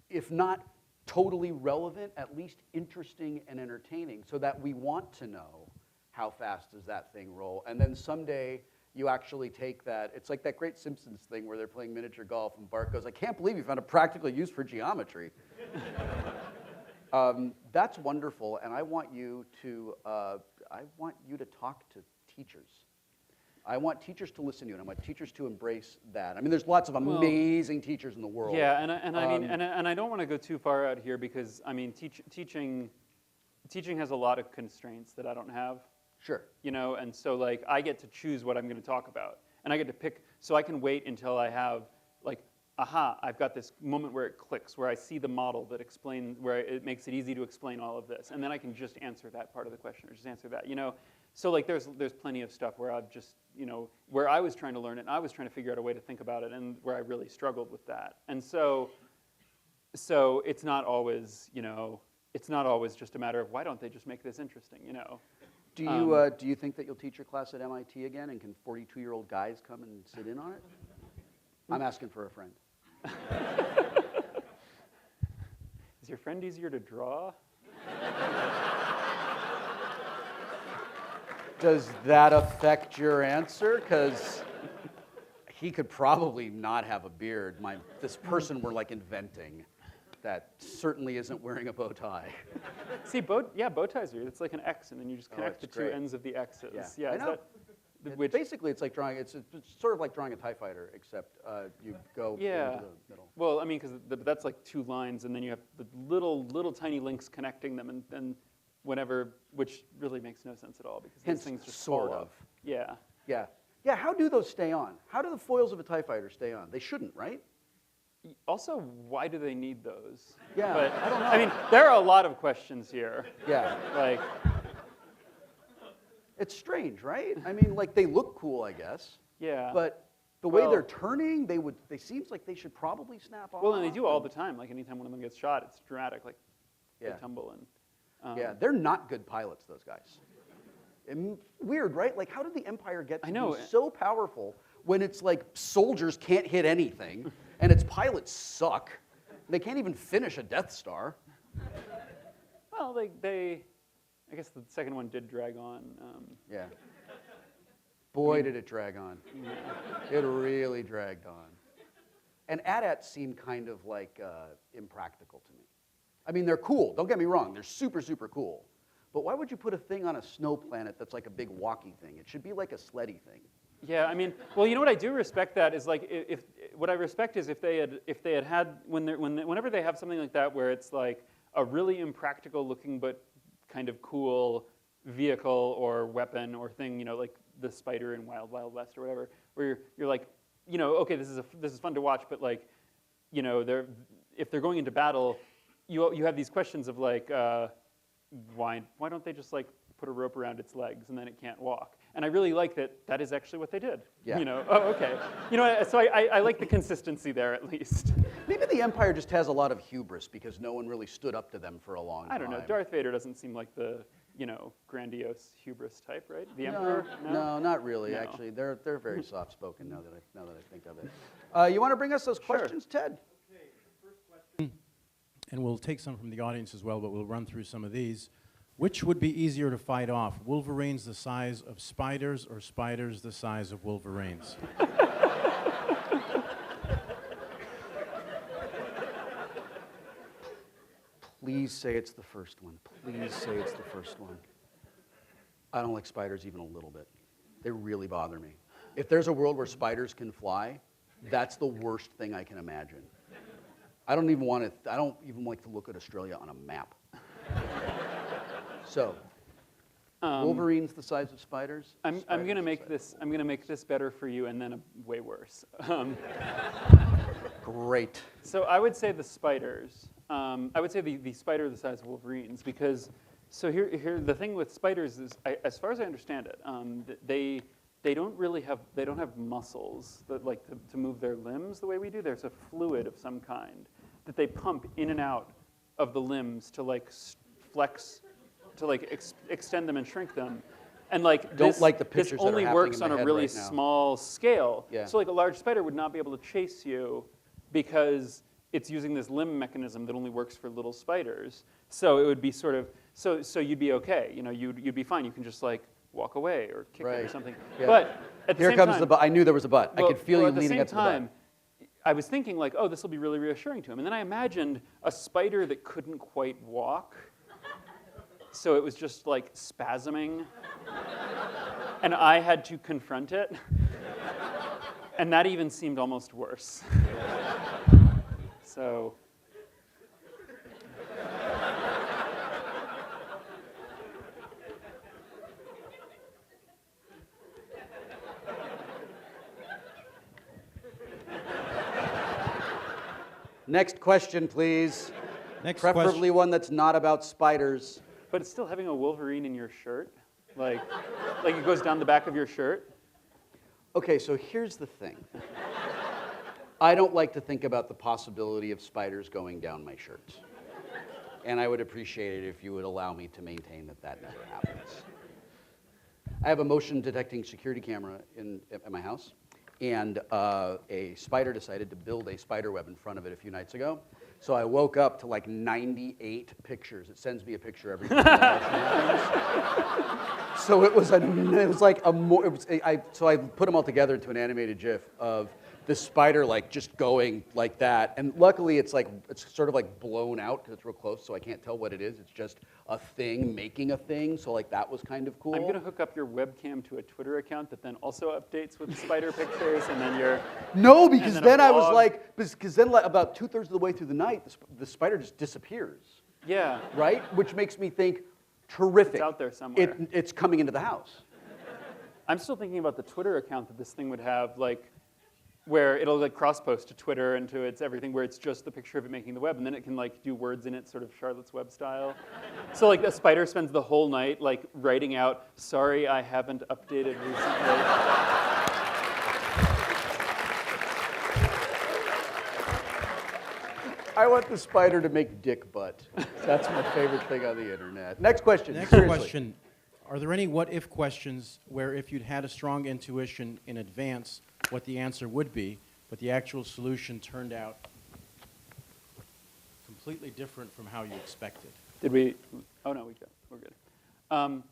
if not totally relevant, at least interesting and entertaining, so that we want to know how fast does that thing roll. And then someday, you actually take that. It's like that great Simpsons thing where they're playing miniature golf, and Bart goes, I can't believe you found a practical use for geometry. That's wonderful, and I want you to talk to teachers. I want teachers to listen to you, and I want teachers to embrace that. I mean, there's lots of amazing teachers in the world. Yeah, and I don't want to go too far out here, because I mean, teaching has a lot of constraints that I don't have. Sure. And so like I get to choose what I'm going to talk about, and I get to pick. So I can wait until I have like, aha, I've got this moment where it clicks, where I see the model that explains, where it makes it easy to explain all of this, and then I can just answer that part of the question, or just answer that. So like there's plenty of stuff where I've just where I was trying to learn it, and I was trying to figure out a way to think about it, and where I really struggled with that. And so it's not always it's not always just a matter of why don't they just make this interesting. Do you think that you'll teach your class at MIT again, and can 42-year-old guys come and sit in on it? I'm asking for a friend. Is your friend easier to draw? Does that affect your answer? Because he could probably not have a beard. This person we're like inventing that certainly isn't wearing a bow tie. See, bow ties are. It's like an X, and then you just connect the two great. ends of the X's. Yeah, I know. Basically, it's like drawing. It's sort of like drawing a TIE fighter, except you go into the middle. Well, I mean, because that's like two lines, and then you have the little tiny links connecting them, and whenever, which really makes no sense at all because Hence, these things just sort fall of. off. Yeah. Yeah. Yeah. How do those stay on? How do the foils of a TIE fighter stay on? They shouldn't, right? Also, why do they need those? Yeah. But, I don't know. I mean, there are a lot of questions here. Yeah. Like. It's strange, right? I mean, like they look cool, I guess. Yeah. But the way they're turning, they seems like they should probably snap off. Well, and they do all the time. Like anytime one of them gets shot, it's dramatic. Like they tumble and. Yeah, they're not good pilots, those guys. Weird, right? Like, how did the Empire get to be so powerful when it's like soldiers can't hit anything and its pilots suck? They can't even finish a Death Star. Well, I guess the second one did drag on. Yeah. Boy, did it drag on. It really dragged on. And AT-ATs seem kind of like impractical to me. I mean, they're cool. Don't get me wrong. They're super, super cool. But why would you put a thing on a snow planet that's like a big walkie thing? It should be like a sleddy thing. Yeah, I mean, well, you know what I do respect that is like if what I respect is if they had whenever they have something like that where it's like a really impractical looking but kind of cool vehicle or weapon or thing, you know, like the Spider in Wild Wild West or whatever, where you're like, you know, okay, this is fun to watch, but like, you know, if they're going into battle, you have these questions of like, why don't they just like put a rope around its legs and then it can't walk? And I really like that is actually what they did. Yeah. You know, oh, okay. You know, so I like the consistency there at least. Maybe the Empire just has a lot of hubris because no one really stood up to them for a long time. I don't know. Darth Vader doesn't seem like the, you know, grandiose hubris type, right? The Emperor? No, not really. No. Actually, they're very soft-spoken now that I think of it. You want to bring us those questions, Ted? Okay, first question. And we'll take some from the audience as well, but we'll run through some of these. Which would be easier to fight off, Wolverines the size of spiders or spiders the size of Wolverines? Please say it's the first one. Please say it's the first one. I don't like spiders even a little bit. They really bother me. If there's a world where spiders can fly, that's the worst thing I can imagine. I don't even like to look at Australia on a map. So, Wolverines the size of spiders? I'm going to make this better for you, and then way worse. Great. So I would say the spiders. I would say the spider the size of Wolverines because. So here the thing with spiders is, as far as I understand it, they don't have muscles that like to move their limbs the way we do. There's a fluid of some kind that they pump in and out of the limbs to like flex, to like extend them and shrink them. And like this only works on a really small scale. Yeah. So like a large spider would not be able to chase you because it's using this limb mechanism that only works for little spiders. So it would be sort of so you'd be okay. You know, you'd be fine. You can just like walk away or kick it or something. Yeah. But at the Here same comes time, the but. I knew there was a but. I could feel you leaning up to the but. At the same time, I was thinking like, oh, this will be really reassuring to him. And then I imagined a spider that couldn't quite walk. So it was just like spasming. And I had to confront it. And that even seemed almost worse. So. Next question, please. Preferably question. One that's not about spiders. But it's still having a Wolverine in your shirt, like it goes down the back of your shirt. Okay, so here's the thing. I don't like to think about the possibility of spiders going down my shirts. And I would appreciate it if you would allow me to maintain that never happens. I have a motion detecting security camera at my house, and a spider decided to build a spider web in front of it a few nights ago. So I woke up to like 98 pictures. It sends me a picture every time. So it was like a more. So I put them all together into an animated GIF of the spider like just going like that, and luckily it's sort of like blown out because it's real close, so I can't tell what it is. It's just a thing making a thing. So like that was kind of cool. I'm gonna hook up your webcam to a Twitter account that then also updates with spider pictures, and then your No, because then then a I was blog. like, because then like about 2/3 of the way through the night, the spider just disappears, yeah. right? Which makes me think, terrific. It's out there somewhere. It's coming into the house. I'm still thinking about the Twitter account that this thing would have, like, where it'll like cross-post to Twitter and to its everything, where it's just the picture of it making the web, and then it can like do words in it, sort of Charlotte's Web style. So like a spider spends the whole night like writing out, "Sorry, I haven't updated recently." I want the spider to make dick butt. That's my favorite thing on the internet. Next question. Next seriously. question. Are there any what-if questions where if you'd had a strong intuition in advance what the answer would be, but the actual solution turned out completely different from how you expected? Did we? Oh no, we're good.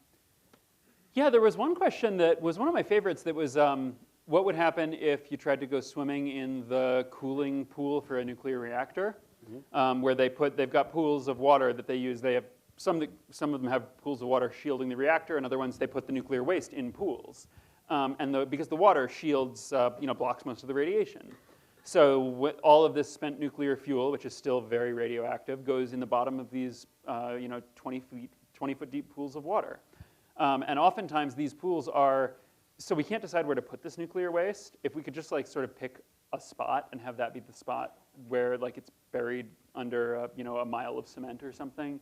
Yeah, there was one question that was one of my favorites. That was, what would happen if you tried to go swimming in the cooling pool for a nuclear reactor, where they've got pools of water that they use. They have some of them have pools of water shielding the reactor, and other ones they put the nuclear waste in pools, because the water shields, blocks most of the radiation. So all of this spent nuclear fuel, which is still very radioactive, goes in the bottom of these 20-foot deep pools of water. And oftentimes these pools are, so we can't decide where to put this nuclear waste. If we could just like sort of pick a spot and have that be the spot where like it's buried under a mile of cement or something,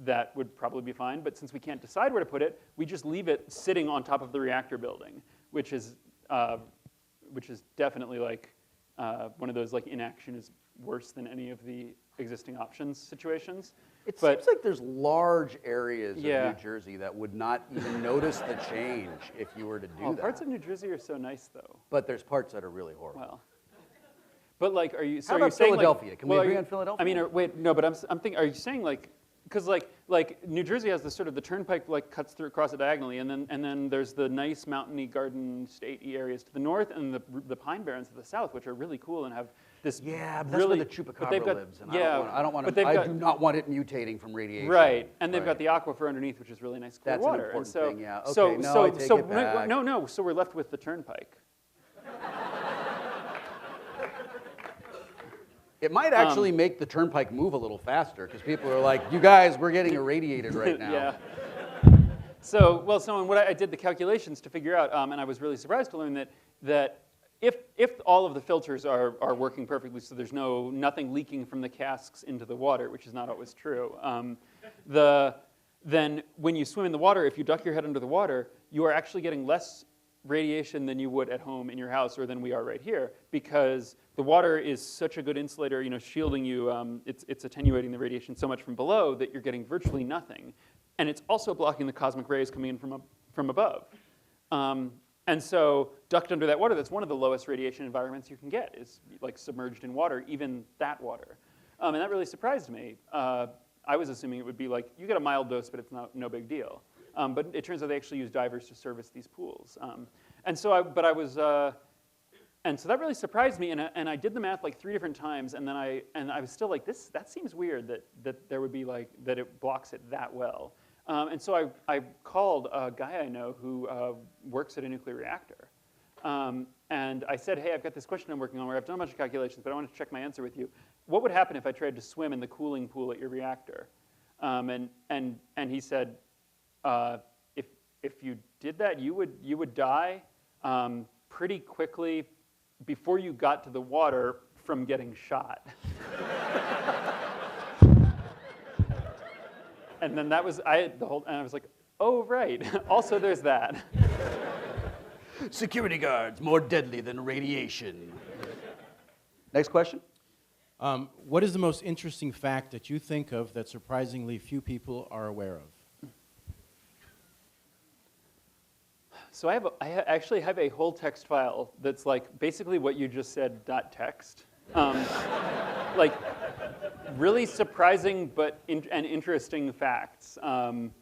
that would probably be fine. But since we can't decide where to put it, we just leave it sitting on top of the reactor building, which is definitely like one of those like inaction is worse than any of the existing options situations. It seems like there's large areas of Yeah. New Jersey that would not even notice the change if you were to do that. Parts of New Jersey are so nice, though. But there's parts that are really horrible. Well, but like, are you? So How are you about saying Philadelphia? Like, Can we well, agree are you- on Philadelphia? I mean, wait, no, but I'm thinking. Are you saying like? Because like New Jersey has the sort of the turnpike like cuts through across it diagonally, and then there's the nice mountainy garden statey areas to the north, and the pine barrens to the south, which are really cool and have this Yeah, but that's really, where the but they've chupacabra got- lives, and yeah, I don't want but to. they've I got- do not want it mutating from radiation. Right, and they've got Right. the aquifer underneath, which is really nice clear That's an water. important and so, thing, yeah. Okay, so, no, so, I take so it back. no. So we're left with the turnpike. It might actually make the turnpike move a little faster because people are like, "You guys, we're getting irradiated right now." Yeah. So what I did the calculations to figure out, and I was really surprised to learn that if all of the filters are working perfectly, so there's nothing leaking from the casks into the water, which is not always true, then when you swim in the water, if you duck your head under the water, you are actually getting less radiation than you would at home in your house or than we are right here, because the water is such a good insulator, shielding you. It's attenuating the radiation so much from below that you're getting virtually nothing. And it's also blocking the cosmic rays coming in from above. And so ducked under that water, that's one of the lowest radiation environments you can get, is like submerged in water, even that water. And that really surprised me. I was assuming it would be like, you get a mild dose, but it's no big deal. But it turns out they actually use divers to service these pools. And so that really surprised me, and I did the math like 3 different times, and then I was still like, that seems weird that there would be like, that it blocks it that well. And so I called a guy I know who works at a nuclear reactor. And I said, hey, I've got this question I'm working on where I've done a bunch of calculations, but I want to check my answer with you. What would happen if I tried to swim in the cooling pool at your reactor? And he said, if you did that, you would die pretty quickly before you got to the water from getting shot. And then that was and I was like, oh right. Also, there's that. Security guards, more deadly than radiation. Next question. What is the most interesting fact that you think of that surprisingly few people are aware of? So I actually have a whole text file that's like basically what you just said, .text. Like really surprising and interesting facts. And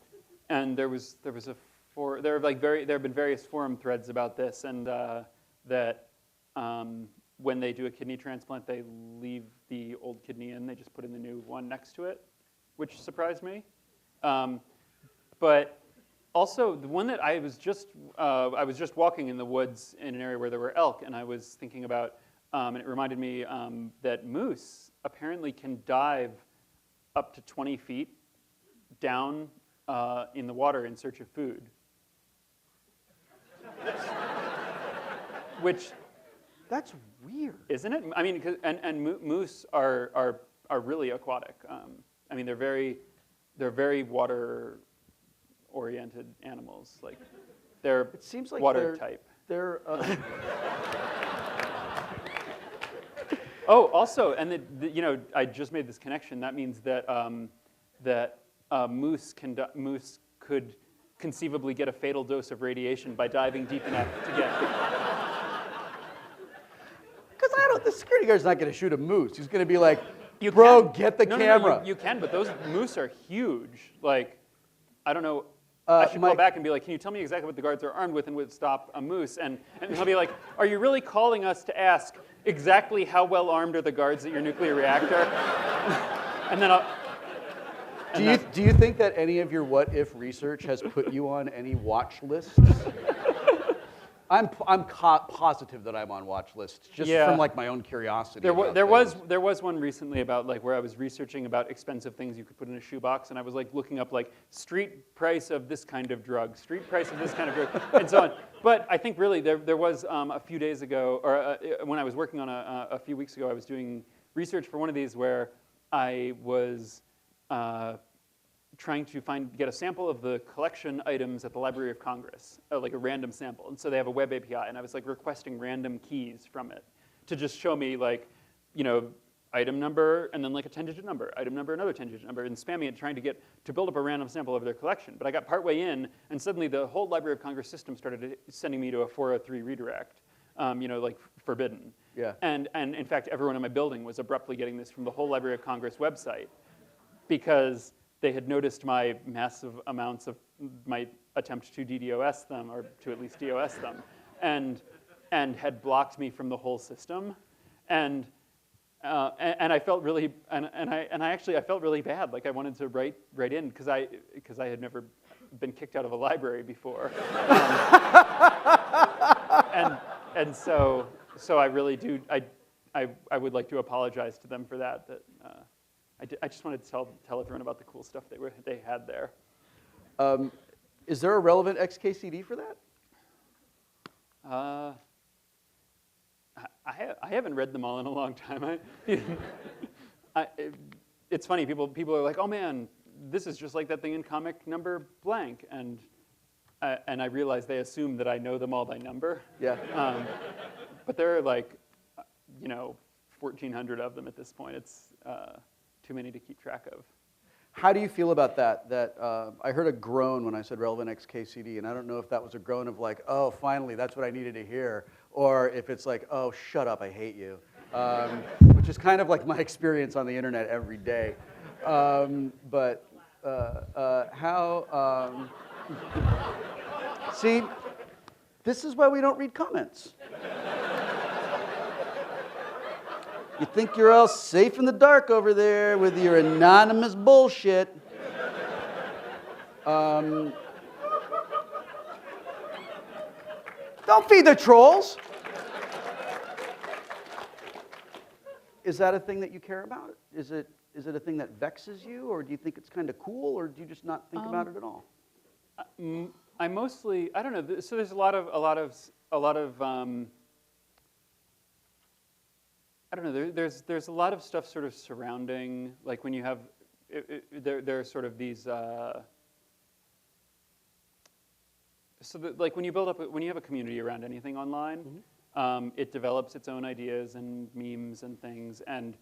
there have been various forum threads about this, and that when they do a kidney transplant, they leave the old kidney in. They just put in the new one next to it, which surprised me. But also, the one that I was just walking in the woods in an area where there were elk, and I was thinking about, and it reminded me that moose apparently can dive up to 20 feet down in the water in search of food. Which, That's weird. isn't it? I mean, moose are really aquatic. I mean, they're very water-oriented animals. Like, they're It seems like water type. They're Oh, also, and I just made this connection. That means that moose could conceivably get a fatal dose of radiation by diving deep enough to get. because the security guard's not going to shoot a moose. He's going to be like, You bro, can. get the No, camera. you can, but those moose are huge. Like, I don't know. I should call back and be like, can you tell me exactly what the guards are armed with and would stop a moose? And he'll be like, are you really calling us to ask exactly how well armed are the guards at your nuclear reactor? And then Do you think that any of your what if research has put you on any watch lists? I'm positive that I'm on watch lists, just from like my own curiosity. There about things. was one recently about like where I was researching about expensive things you could put in a shoebox, and I was like looking up like street price of this kind of drug, street price of this kind of drug, and so on. But I think really there was a few days ago, or when I was working on a few weeks ago, I was doing research for one of these where I was trying to get a sample of the collection items at the Library of Congress, like a random sample. And so they have a web API, and I was like requesting random keys from it to just show me like, item number and then like a 10-digit number, item number, another 10-digit number, and spamming it, trying to build up a random sample of their collection. But I got partway in, and suddenly the whole Library of Congress system started sending me to a 403 redirect, like forbidden. Yeah. And in fact, everyone in my building was abruptly getting this from the whole Library of Congress website because they had noticed my massive amounts of my attempt to DDoS them, or to at least DOS them, and had blocked me from the whole system, and I felt really I felt really bad. Like I wanted to write in because I had never been kicked out of a library before, and so I really do I would like to apologize to them for that. I just wanted to tell everyone about the cool stuff they had there. Is there a relevant XKCD for that? I haven't read them all in a long time. It's funny. People are like, "Oh man, this is just like that thing in comic number blank," and I realize they assume that I know them all by number. Yeah. But there are like, 1,400 of them at this point. It's too many to keep track of. How do you feel about that? I heard a groan when I said relevant XKCD, and I don't know if that was a groan of like, oh, finally, that's what I needed to hear, or if it's like, oh, shut up, I hate you, which is kind of like my experience on the internet every day. See, this is why we don't read comments. You think you're all safe in the dark over there with your anonymous bullshit. Don't feed the trolls. Is that a thing that you care about? Is it a thing that vexes you, or do you think it's kind of cool, or do you just not think about it at all? I mostly, I don't know. So there's a lot of I don't know. There's a lot of stuff sort of surrounding, like when you have, there are sort of these. So that, like when you have a community around anything online, mm-hmm. It develops its own ideas and memes and things, and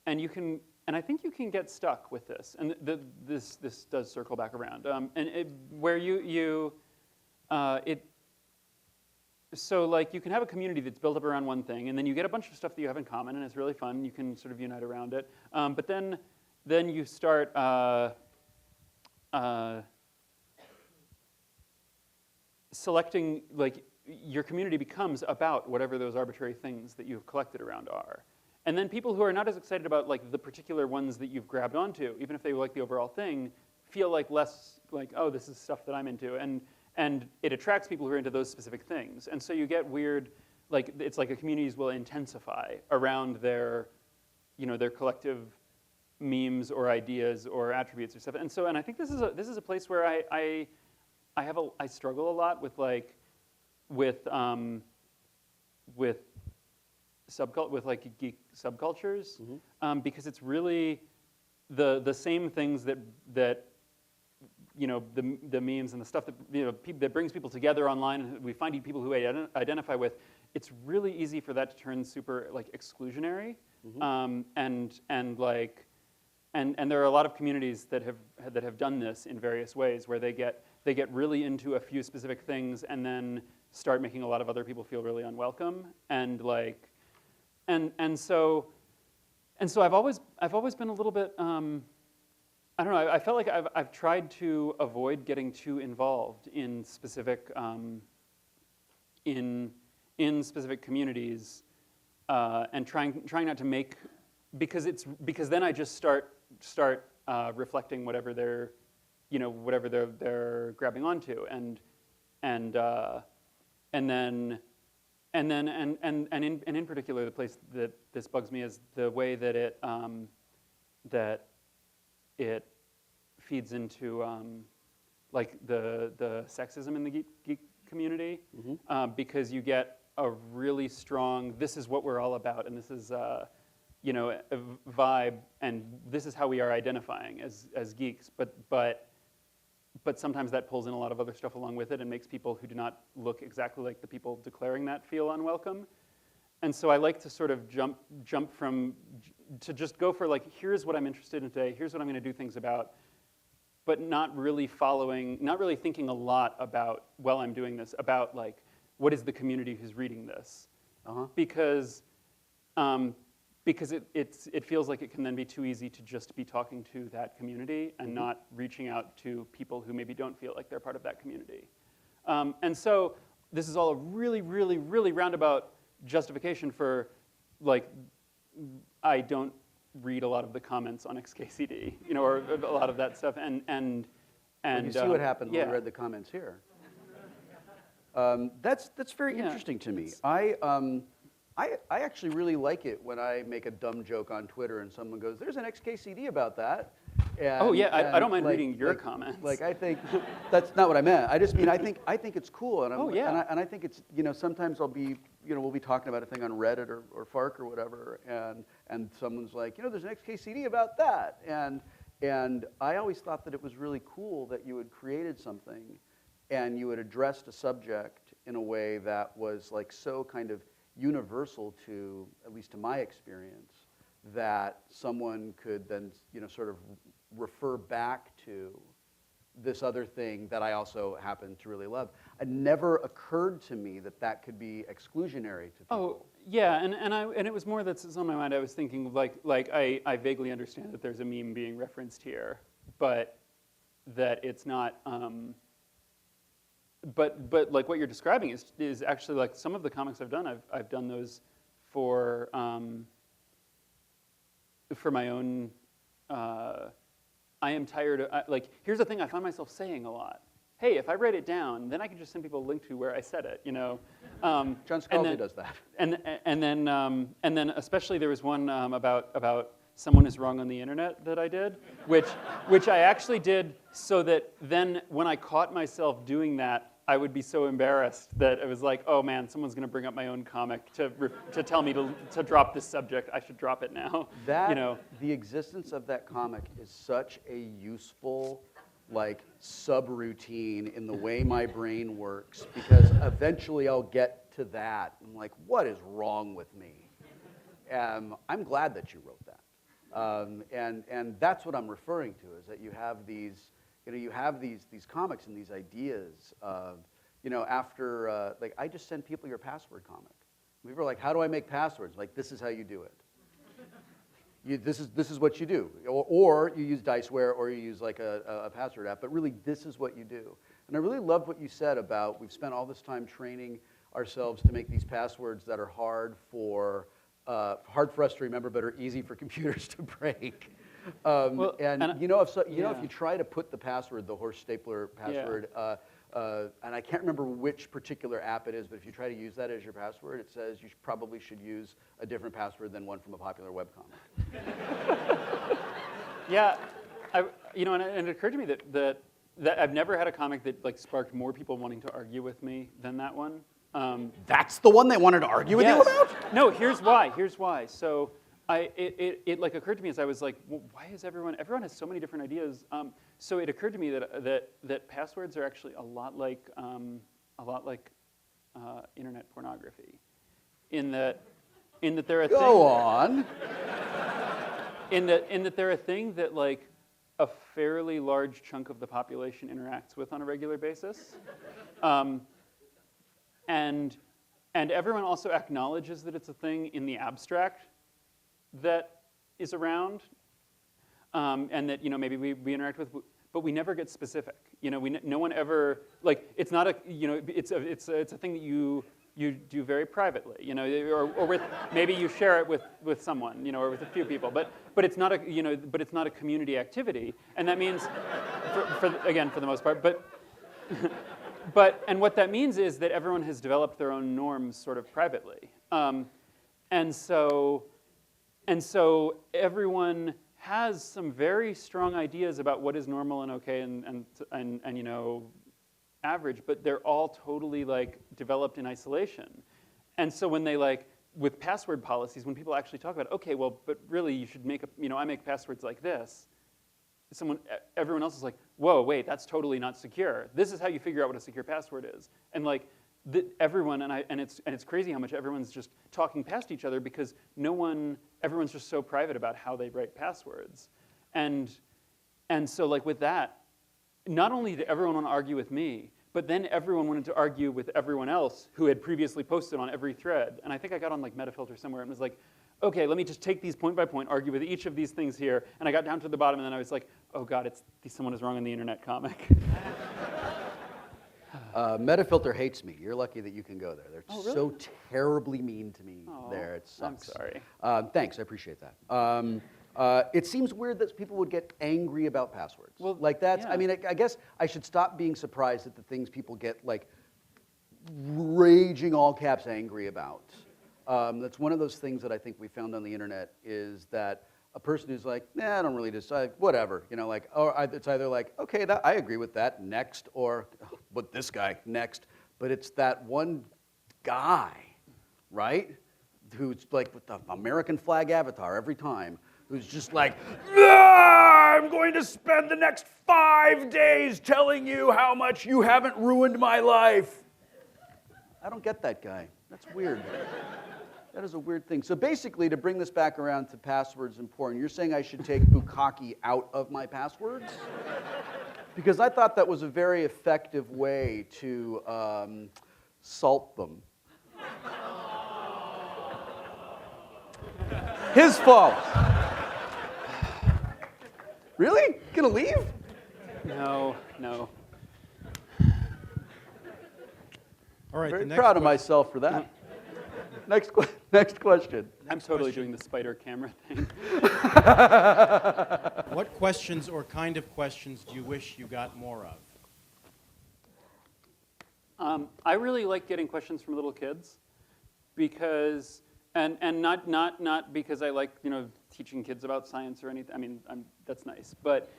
you can, and I think you can get stuck with this, and this does circle back around, where so like you can have a community that's built up around one thing, and then you get a bunch of stuff that you have in common, and it's really fun. You can sort of unite around it. But then you start selecting, like your community becomes about whatever those arbitrary things that you've collected around are. And then people who are not as excited about like the particular ones that you've grabbed onto, even if they like the overall thing, feel like less like, oh, this is stuff that I'm into. And it attracts people who are into those specific things. And so you get weird, like it's like a communities will intensify around their, their collective memes or ideas or attributes or stuff. And I think this is a place where I struggle a lot with like with geek subcultures, because it's really the same things that the memes and the stuff that that brings people together online, and we find people who identify with. It's really easy for that to turn super like exclusionary, and there are a lot of communities that have done this in various ways, where they get really into a few specific things and then start making a lot of other people feel really unwelcome, and so I've always been a little bit. I don't know. I felt like I've tried to avoid getting too involved in specific in specific communities, and trying not to make, because then I just start reflecting whatever they're grabbing onto, and in particular, the place that this bugs me is the way that it feeds into like the sexism in the geek community, because you get a really strong, this is what we're all about, and this is a vibe, and this is how we are identifying as geeks, but sometimes that pulls in a lot of other stuff along with it and makes people who do not look exactly like the people declaring that feel unwelcome. And so I like to sort of jump to just go for like, here's what I'm interested in today, here's what I'm going to do things about, but not really thinking a lot about, while I'm doing this, about like, what is the community who's reading this? Because it feels like it can then be too easy to just be talking to that community and not reaching out to people who maybe don't feel like they're part of that community. And so this is all a really, really, really roundabout justification for, like, I don't read a lot of the comments on XKCD, or a lot of that stuff, and you see what happened when we read the comments here. That's very interesting to me. I actually really like it when I make a dumb joke on Twitter and someone goes, "There's an XKCD about that." And, I don't mind reading your comments. Like, I think that's not what I meant. I just mean I think it's cool, and and I think it's, sometimes I'll be, we'll be talking about a thing on Reddit or Fark or whatever, and someone's like, there's an XKCD about that, and I always thought that it was really cool that you had created something, and you had addressed a subject in a way that was like so kind of universal to, at least to my experience, that someone could then, sort of refer back to this other thing that I also happen to really love. It never occurred to me that could be exclusionary to people. Oh, yeah, and it was more that's on my mind. I was thinking like I vaguely understand that there's a meme being referenced here, but that it's not. But like what you're describing is actually like some of the comics I've done. I've done those for my own. I am tired of, like, here's the thing I find myself saying a lot. Hey, if I write it down, then I can just send people a link to where I said it, John Scalzi does that. And then especially there was one about someone is wrong on the internet that I did, which I actually did so that then when I caught myself doing that, I would be so embarrassed that it was like, oh man, someone's going to bring up my own comic to tell me to drop this subject. I should drop it now. The existence of that comic is such a useful, like, subroutine in the way my brain works, because eventually I'll get to that. I'm like, what is wrong with me? I'm glad that you wrote that, and that's what I'm referring to, is that you have these. You have these comics and these ideas of, after, like, I just send people your password comic. People are like, how do I make passwords? Like, this is how you do it. This is what you do. Or you use Diceware, or you use like a password app, but really this is what you do. And I really loved what you said about we've spent all this time training ourselves to make these passwords that are hard for us to remember, but are easy for computers to break. If you try to put the password, the horse stapler password, and I can't remember which particular app it is, but if you try to use that as your password, it says you probably should use a different password than one from a popular webcomic. Yeah, and it occurred to me that I've never had a comic that like sparked more people wanting to argue with me than that one. That's the one they wanted to argue with you about? No, here's why. So it like occurred to me as I was like, well, why is everyone has so many different ideas. So it occurred to me that passwords are actually a lot like internet pornography, in that they're a Go on. in that they're a thing that like a fairly large chunk of the population interacts with on a regular basis, and everyone also acknowledges that it's a thing in the abstract that is around, and that maybe we interact with, but we never get specific. No one ever like it's not a it's a thing that you do very privately, or with maybe you share it with someone, or with a few people, but it's not a community activity, and that means for the most part, and what that means is that everyone has developed their own norms sort of privately, and so everyone has some very strong ideas about what is normal and okay and average, but they're all totally like developed in isolation. And so when they like with password policies, when people actually talk about, okay, well, but really you should make I make passwords like this. Everyone else is like, whoa, wait, that's totally not secure. This is how you figure out what a secure password is. And like everyone, and it's crazy how much everyone's just talking past each other because everyone's just so private about how they write passwords. And so like with that, not only did everyone want to argue with me, but then everyone wanted to argue with everyone else who had previously posted on every thread. And I think I got on like Metafilter somewhere and was like, okay, let me just take these point by point, argue with each of these things here. And I got down to the bottom and then I was like, oh God, someone is wrong in the internet comic. Metafilter hates me. You're lucky that you can go there. They're really? so terribly mean to me there. It sucks. I'm sorry. Thanks, I appreciate that. It seems weird that people would get angry about passwords. Well, like that's, yeah. I mean, I guess I should stop being surprised at the things people get like raging all caps angry about. That's one of those things that I think we found on the internet is that a person who's like, I don't really decide, whatever, it's either like, okay, I agree with that, next, or, but this guy, next. But it's that one guy, right, who's like with the American flag avatar every time, who's just like, I'm going to spend the next 5 days telling you how much you haven't ruined my life. I don't get that guy. That's weird. That is a weird thing. So basically, to bring this back around to passwords and porn, you're saying I should take bukkake out of my passwords? Because I thought that was a very effective way to salt them. His fault. Really? Gonna leave? No. All right. Very proud of myself for that. Next question. I'm totally doing the spider camera thing. What questions or kind of questions do you wish you got more of? I really like getting questions from little kids because, and not because I like teaching kids about science or anything. I mean, that's nice, but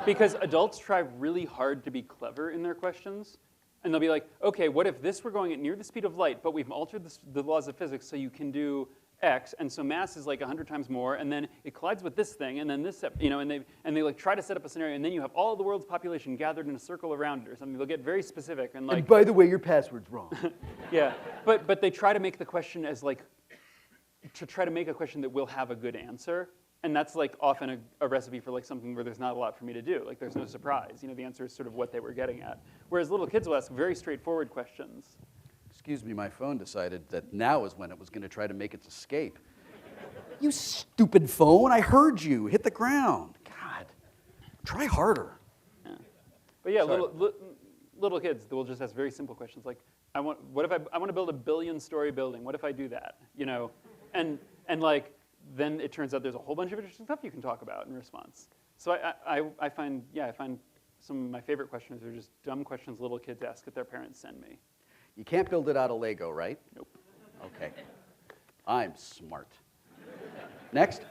because adults try really hard to be clever in their questions. And they'll be like, okay, what if this were going at near the speed of light, but we've altered the laws of physics so you can do X, and so mass is like 100 times more, and then it collides with this thing, and then this, and they like try to set up a scenario, and then you have all of the world's population gathered in a circle around it or something. They'll get very specific and like. And by the way, your password's wrong. Yeah, but they try to make the question as like, to try to make a question that will have a good answer, and that's like often a recipe for like something where there's not a lot for me to do. Like there's no surprise. The answer is sort of what they were getting at. Whereas little kids will ask very straightforward questions. Excuse me, my phone decided that now is when it was going to try to make its escape. You stupid phone, I heard you. Hit the ground. God, try harder. Yeah. But yeah, little kids will just ask very simple questions like, I want to build a 1 billion-story building. What if I do that? And like, then it turns out there's a whole bunch of interesting stuff you can talk about in response. So I find some of my favorite questions are just dumb questions little kids ask that their parents send me. You can't build it out of Lego, right? Nope. Okay. I'm smart. Next.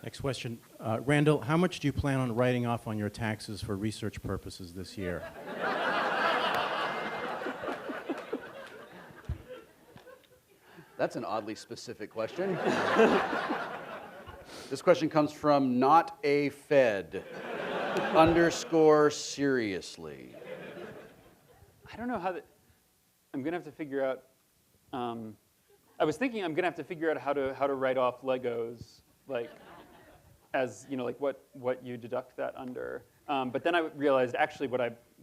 Next question. Randall, how much do you plan on writing off on your taxes for research purposes this year? That's an oddly specific question. This question comes from not a Fed _ seriously. I don't know how I'm going to have to figure out. I was thinking I'm going to have to figure out how to write off Legos, like as like what you deduct that under. But then I realized actually what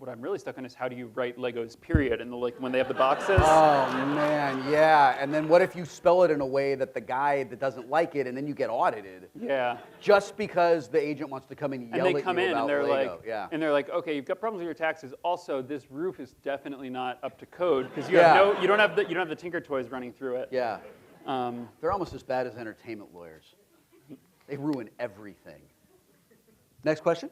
I'm really stuck on is how do you write Legos period and when they have the boxes. Oh man, yeah. And then what if you spell it in a way that the guy that doesn't like it, and then you get audited? Yeah. Just because the agent wants to come in and yell at you about Lego. And they come in and they're like, yeah. And they're like, okay, you've got problems with your taxes. Also, this roof is definitely not up to code because you don't have the Tinker Toys running through it. Yeah. They're almost as bad as entertainment lawyers. They ruin everything. Next question.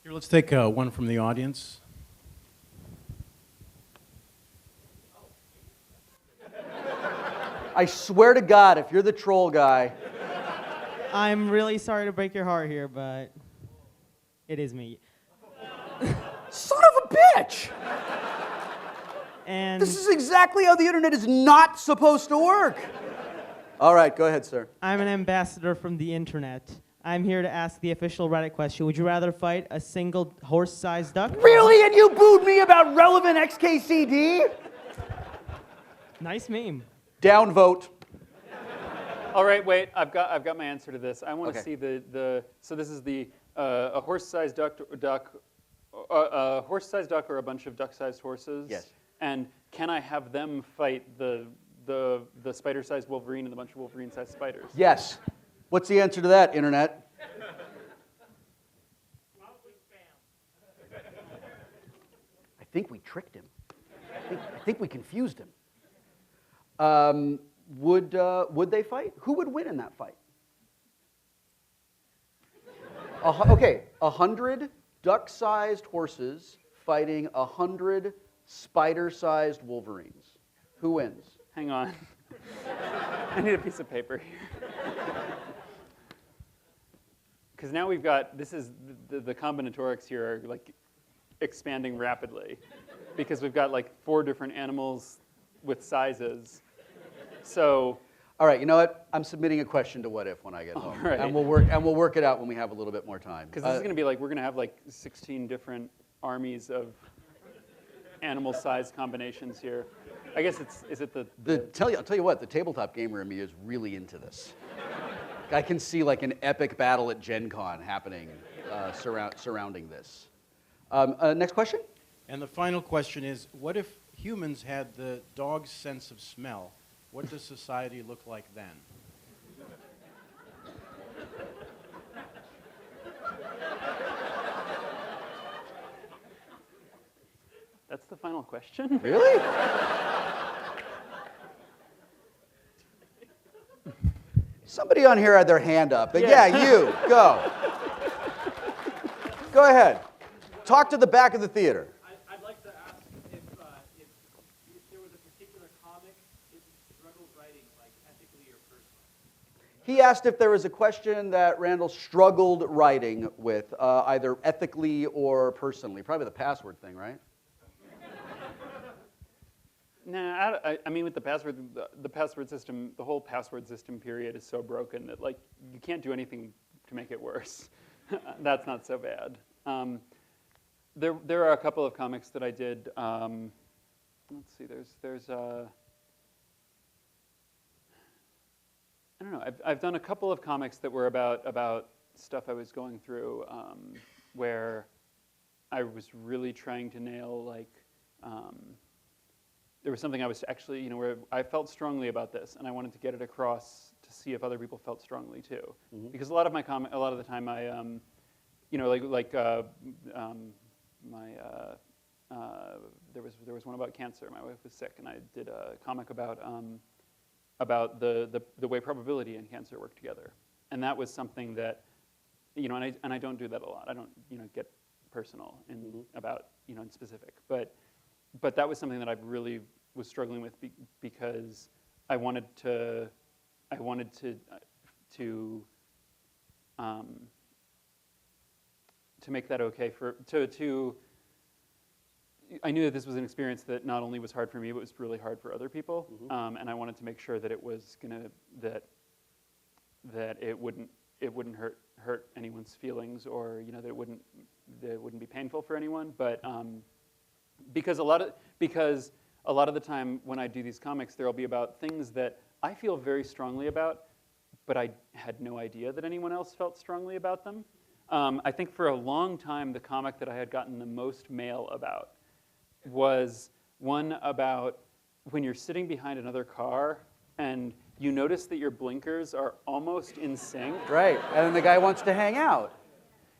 Here, let's take one from the audience. I swear to God, if you're the troll guy. I'm really sorry to break your heart here, but it is me. Son of a bitch! And This is exactly how the internet is not supposed to work. All right, go ahead, sir. I'm an ambassador from the internet. I'm here to ask the official Reddit question. Would you rather fight a single horse-sized duck? Really? And you booed me about relevant XKCD? Nice meme. Downvote. All right, wait. I've got my answer to this. I want to Okay. see So this is a horse-sized duck, a horse-sized duck or a bunch of duck-sized horses. Yes. And can I have them fight the spider-sized Wolverine and a bunch of Wolverine-sized spiders? Yes. What's the answer to that, internet? I think we tricked him. I think we confused him. Would they fight? Who would win in that fight? Okay, 100 duck-sized horses fighting 100 spider-sized Wolverines. Who wins? Hang on. I need a piece of paper here. Because now we've got, the combinatorics here are like expanding rapidly. Because we've got like 4 different animals with sizes. So. All right, you know what? I'm submitting a question to What If when I get home. Right. And we'll work it out when we have a little bit more time. Because this is going to be like, we're going to have like 16 different armies of animal size combinations here. I guess I'll tell you what, the tabletop gamer in me is really into this. I can see like an epic battle at Gen Con happening surrounding this. Next question? And the final question is, what if humans had the dog's sense of smell? What does society look like then? That's the final question? Really? Somebody on here had their hand up. But yeah, you, go. Go ahead. Talk to the back of the theater. I'd like to ask if there was a particular comic that struggled writing, like ethically or personally. He asked if there was a question that Randall struggled writing with, either ethically or personally. Probably the password thing, right? Nah, I mean with the password system, the whole password system period is so broken that like you can't do anything to make it worse. That's not so bad. There are a couple of comics that I did. Let's see. There's I don't know. I've done a couple of comics that were about stuff I was going through, where I was really trying to nail, like, there was something I was actually, where I felt strongly about this, and I wanted to get it across to see if other people felt strongly too. Mhm. Because a lot of the time I, there was one about cancer. My wife was sick, and I did a comic about the way probability and cancer work together, and that was something that, and I don't do that a lot. I don't, get personal in about, in specific, but that was something that I really was struggling with because I wanted to make that okay I knew that this was an experience that not only was hard for me, but was really hard for other people, and I wanted to make sure that it was that it wouldn't hurt anyone's feelings, or that it wouldn't be painful for anyone, but. Because a lot of the time when I do these comics, there'll be about things that I feel very strongly about, but I had no idea that anyone else felt strongly about them. I think for a long time, the comic that I had gotten the most mail about was one about when you're sitting behind another car and you notice that your blinkers are almost in sync. Right, and then the guy wants to hang out.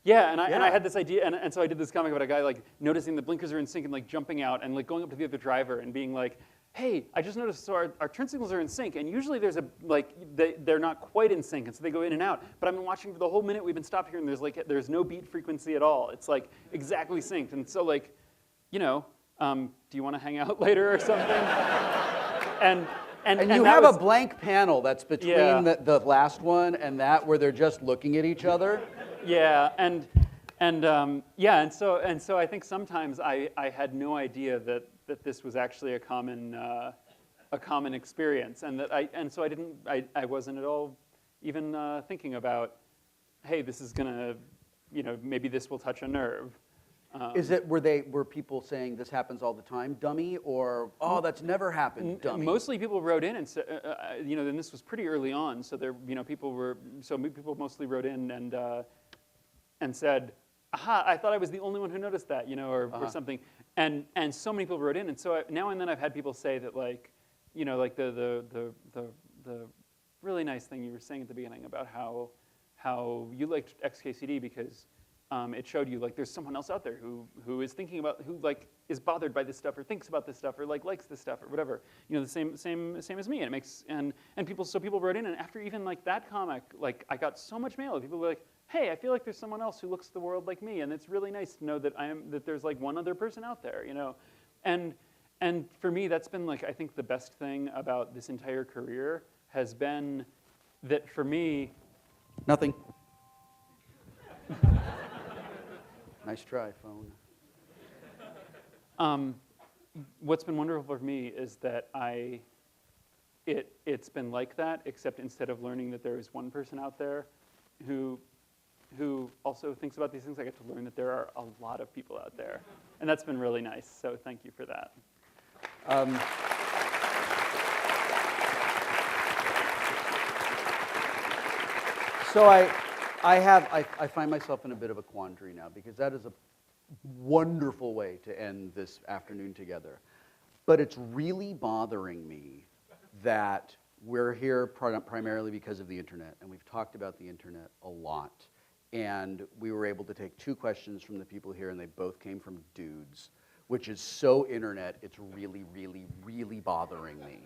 Yeah, and I had this idea, and so I did this comic about a guy like noticing the blinkers are in sync and like jumping out and like going up to the other driver and being like, "Hey, I just noticed so our turn signals are in sync, and usually there's they're not quite in sync, and so they go in and out. But I've been watching for the whole minute we've been stopped here, and there's no beat frequency at all. It's like exactly synced, and so like, do you want to hang out later or something?" And you have a blank panel that's between Yeah. the last one and that where they're just looking at each other. Yeah, and so I think sometimes I had no idea that this was actually a common experience, and so I wasn't at all even thinking about, hey, this is gonna, maybe this will touch a nerve. Were people saying this happens all the time, dummy, or that's never happened, dummy? Mostly people wrote in and said, and this was pretty early on, so people mostly wrote in and said, "Aha! I thought I was the only one who noticed that," or something. And so many people wrote in, and so now and then I've had people say that like the really nice thing you were saying at the beginning about how you liked XKCD because. It showed you like there's someone else out there who is thinking about who like is bothered by this stuff or thinks about this stuff or like likes this stuff or whatever, the same as me, and it makes and people wrote in, and after even like that comic, like I got so much mail. People were like, "Hey, I feel like there's someone else who looks at the world like me, and it's really nice to know that there's like one other person out there, and for me that's been like I think the best thing about this entire career has been that for me Nothing. Nice try, phone. What's been wonderful for me is that it's been like that, except instead of learning that there is one person out there who also thinks about these things, I get to learn that there are a lot of people out there, and that's been really nice. So thank you for that. So I find myself in a bit of a quandary now because that is a wonderful way to end this afternoon together. But it's really bothering me that we're here primarily because of the internet, and we've talked about the internet a lot. And we were able to take 2 questions from the people here, and they both came from dudes, which is so internet, it's really, really, really bothering me.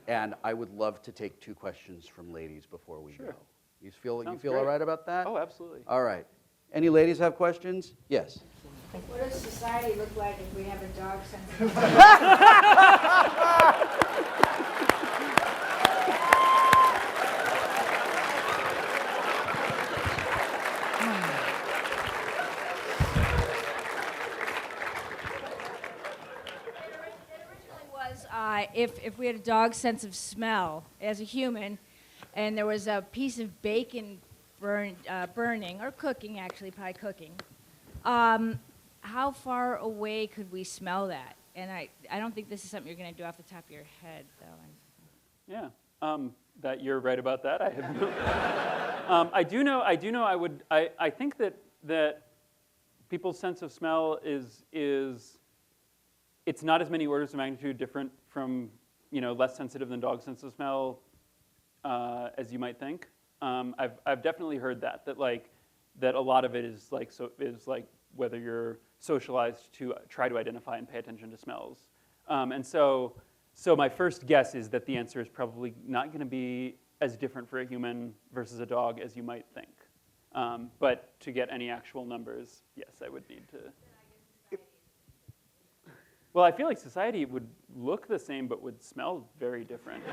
And I would love to take 2 questions from ladies before we go. You feel Sounds all great. right about that? Oh, absolutely. All right. Any ladies have questions? Yes. What does society look like if we have a dog sense of if we had a dog's sense of smell as a human, and there was a piece of bacon burning, or cooking actually, probably cooking, how far away could we smell that? And I don't think this is something you're going to do off the top of your head, though. Yeah. that you're right about that. I have no. I do know. I think that people's sense of smell is it's not as many orders of magnitude different from less sensitive than dog sense of smell as you might think. I've definitely heard that a lot of it is like whether you're socialized to try to identify and pay attention to smells. And so my first guess is that the answer is probably not going to be as different for a human versus a dog as you might think. But to get any actual numbers, yes, I would need to. Well, I feel like society would look the same but would smell very different.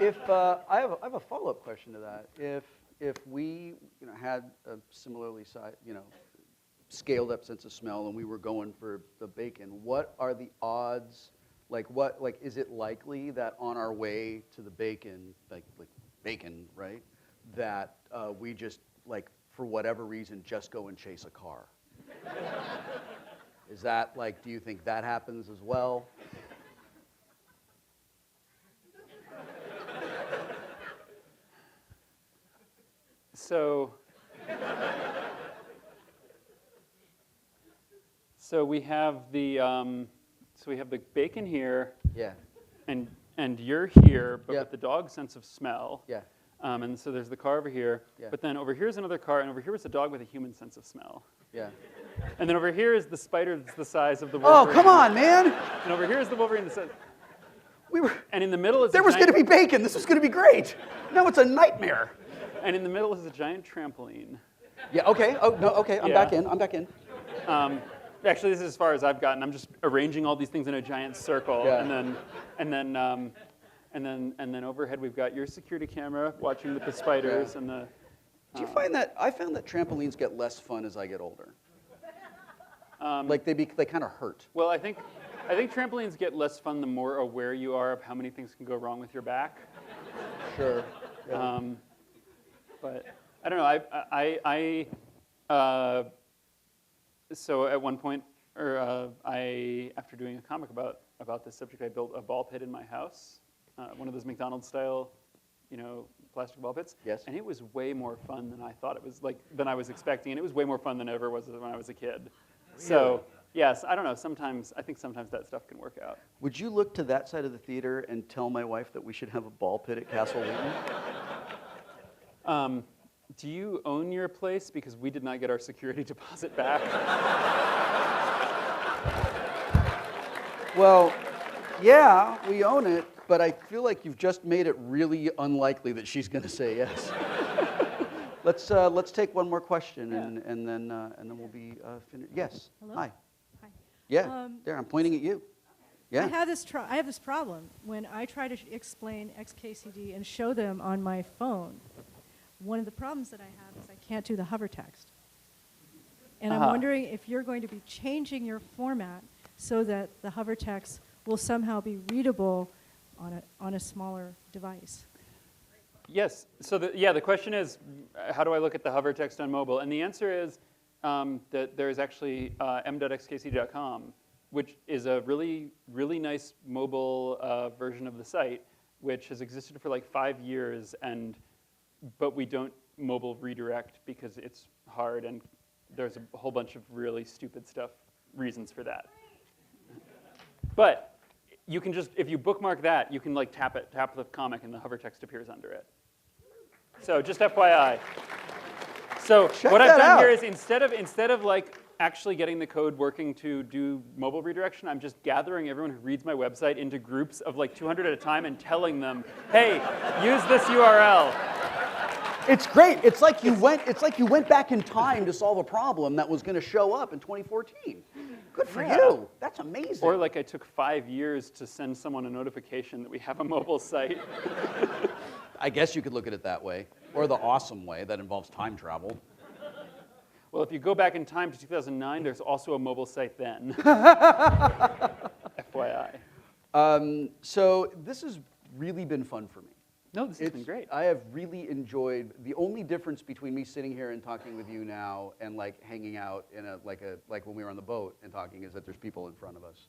I have a follow-up question to that. If we had a similarly scaled up sense of smell and we were going for the bacon, what are the odds? Is it likely that on our way to the bacon, like bacon, right, that we just for whatever reason just go and chase a car? Is that do you think that happens as well? So we have the bacon here. Yeah. And you're here, but Yeah. with the dog sense of smell. Yeah. And so there's the car over here. Yeah. But then over here is another car, and over here is a dog with a human sense of smell. Yeah. And then over here is the spider that's the size of the Oh, Wolverine. come on, man! And over here is the Wolverine the size. We were. And in the middle is There was going to be bacon. This was going to be great. No, it's a nightmare. And in the middle is a giant trampoline. Yeah. Okay. Oh no. Okay. I'm Yeah. back in. I'm back in. Actually, this is as far as I've gotten. I'm just arranging all these things in a giant circle, Yeah. and then overhead we've got your security camera watching with the spiders Yeah. and the. Do you find that I found that trampolines get less fun as I get older? They kind of hurt. Well, I think trampolines get less fun the more aware you are of how many things can go wrong with your back. Sure. Yeah. But I don't know. So at one point, after doing a comic about this subject, I built a ball pit in my house, one of those McDonald's style, plastic ball pits. Yes. And it was way more fun than I thought it was than I was expecting, and it was way more fun than it ever was when I was a kid. So yes, I don't know. I think sometimes that stuff can work out. Would you look to that side of the theater and tell my wife that we should have a ball pit at Castle Wheaton? Do you own your place? Because we did not get our security deposit back. Well, yeah, we own it, but I feel like you've just made it really unlikely that she's going to say yes. Let's take one more question, and then we'll be finished. Yes. Hello? Hi. Hi. Yeah. There, I'm pointing at you. Yeah. I have this problem when I try to explain XKCD and show them on my phone. One of the problems that I have is I can't do the hover text. And I'm wondering if you're going to be changing your format so that the hover text will somehow be readable on a smaller device. Yes. So the question is, how do I look at the hover text on mobile? And the answer is that there is actually m.xkc.com, which is a really, really nice mobile version of the site, which has existed for like 5 years, but we don't mobile redirect because it's hard, and there's a whole bunch of really stupid reasons for that. But you can just, if you bookmark that, you can tap the comic, and the hover text appears under it. So just FYI. So what I've done here is instead of actually getting the code working to do mobile redirection, I'm just gathering everyone who reads my website into groups of 200 at a time and telling them, hey, use this URL. It's great. It's like you went back in time to solve a problem that was going to show up in 2014. Good for you. That's amazing. Or I took 5 years to send someone a notification that we have a mobile site. I guess you could look at it that way, or the awesome way that involves time travel. Well, if you go back in time to 2009, there's also a mobile site then. FYI. So this has really been fun for me. No, this has been great. I have really enjoyed. The only difference between me sitting here and talking with you now and hanging out in like when we were on the boat and talking is that there's people in front of us.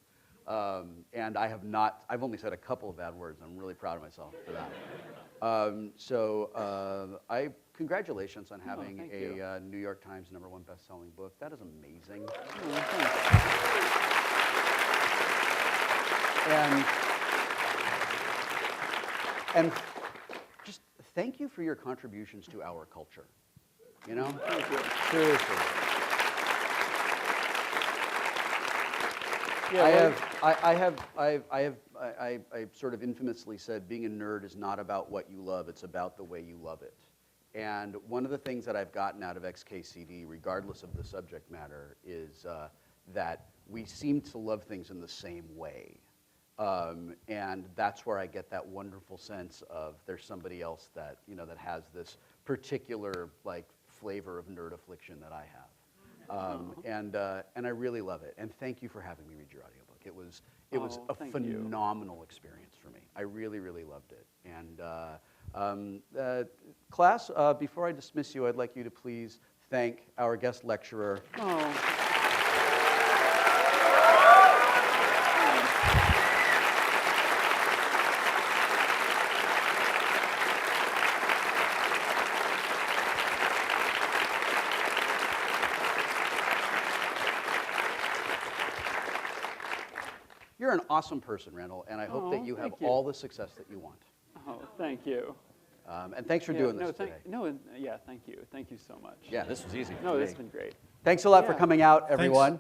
And I've only said a couple of bad words. I'm really proud of myself for that. Congratulations on having thank a you. New York Times #1 best-selling book. That is amazing. Oh, thanks. And just thank you for your contributions to our culture. You know? Thank you. Seriously. Yeah, I sort of infamously said being a nerd is not about what you love, it's about the way you love it. And one of the things that I've gotten out of XKCD, regardless of the subject matter, is that we seem to love things in the same way. And that's where I get that wonderful sense of there's somebody else that, that has this particular flavor of nerd affliction that I have. And I really love it. And thank you for having me read your audiobook. It was a thank you. phenomenal experience for me. I really, really loved it. And class, before I dismiss you, I'd like you to please thank our guest lecturer. Oh. You're an awesome person, Randall, and I hope that you have thank you. all the success that you want. Oh, thank you. And thanks for doing this today. Thank you. Thank you so much. Yeah, this was easy. No, for this me. has been great. Thanks a lot for Yeah. coming out, everyone.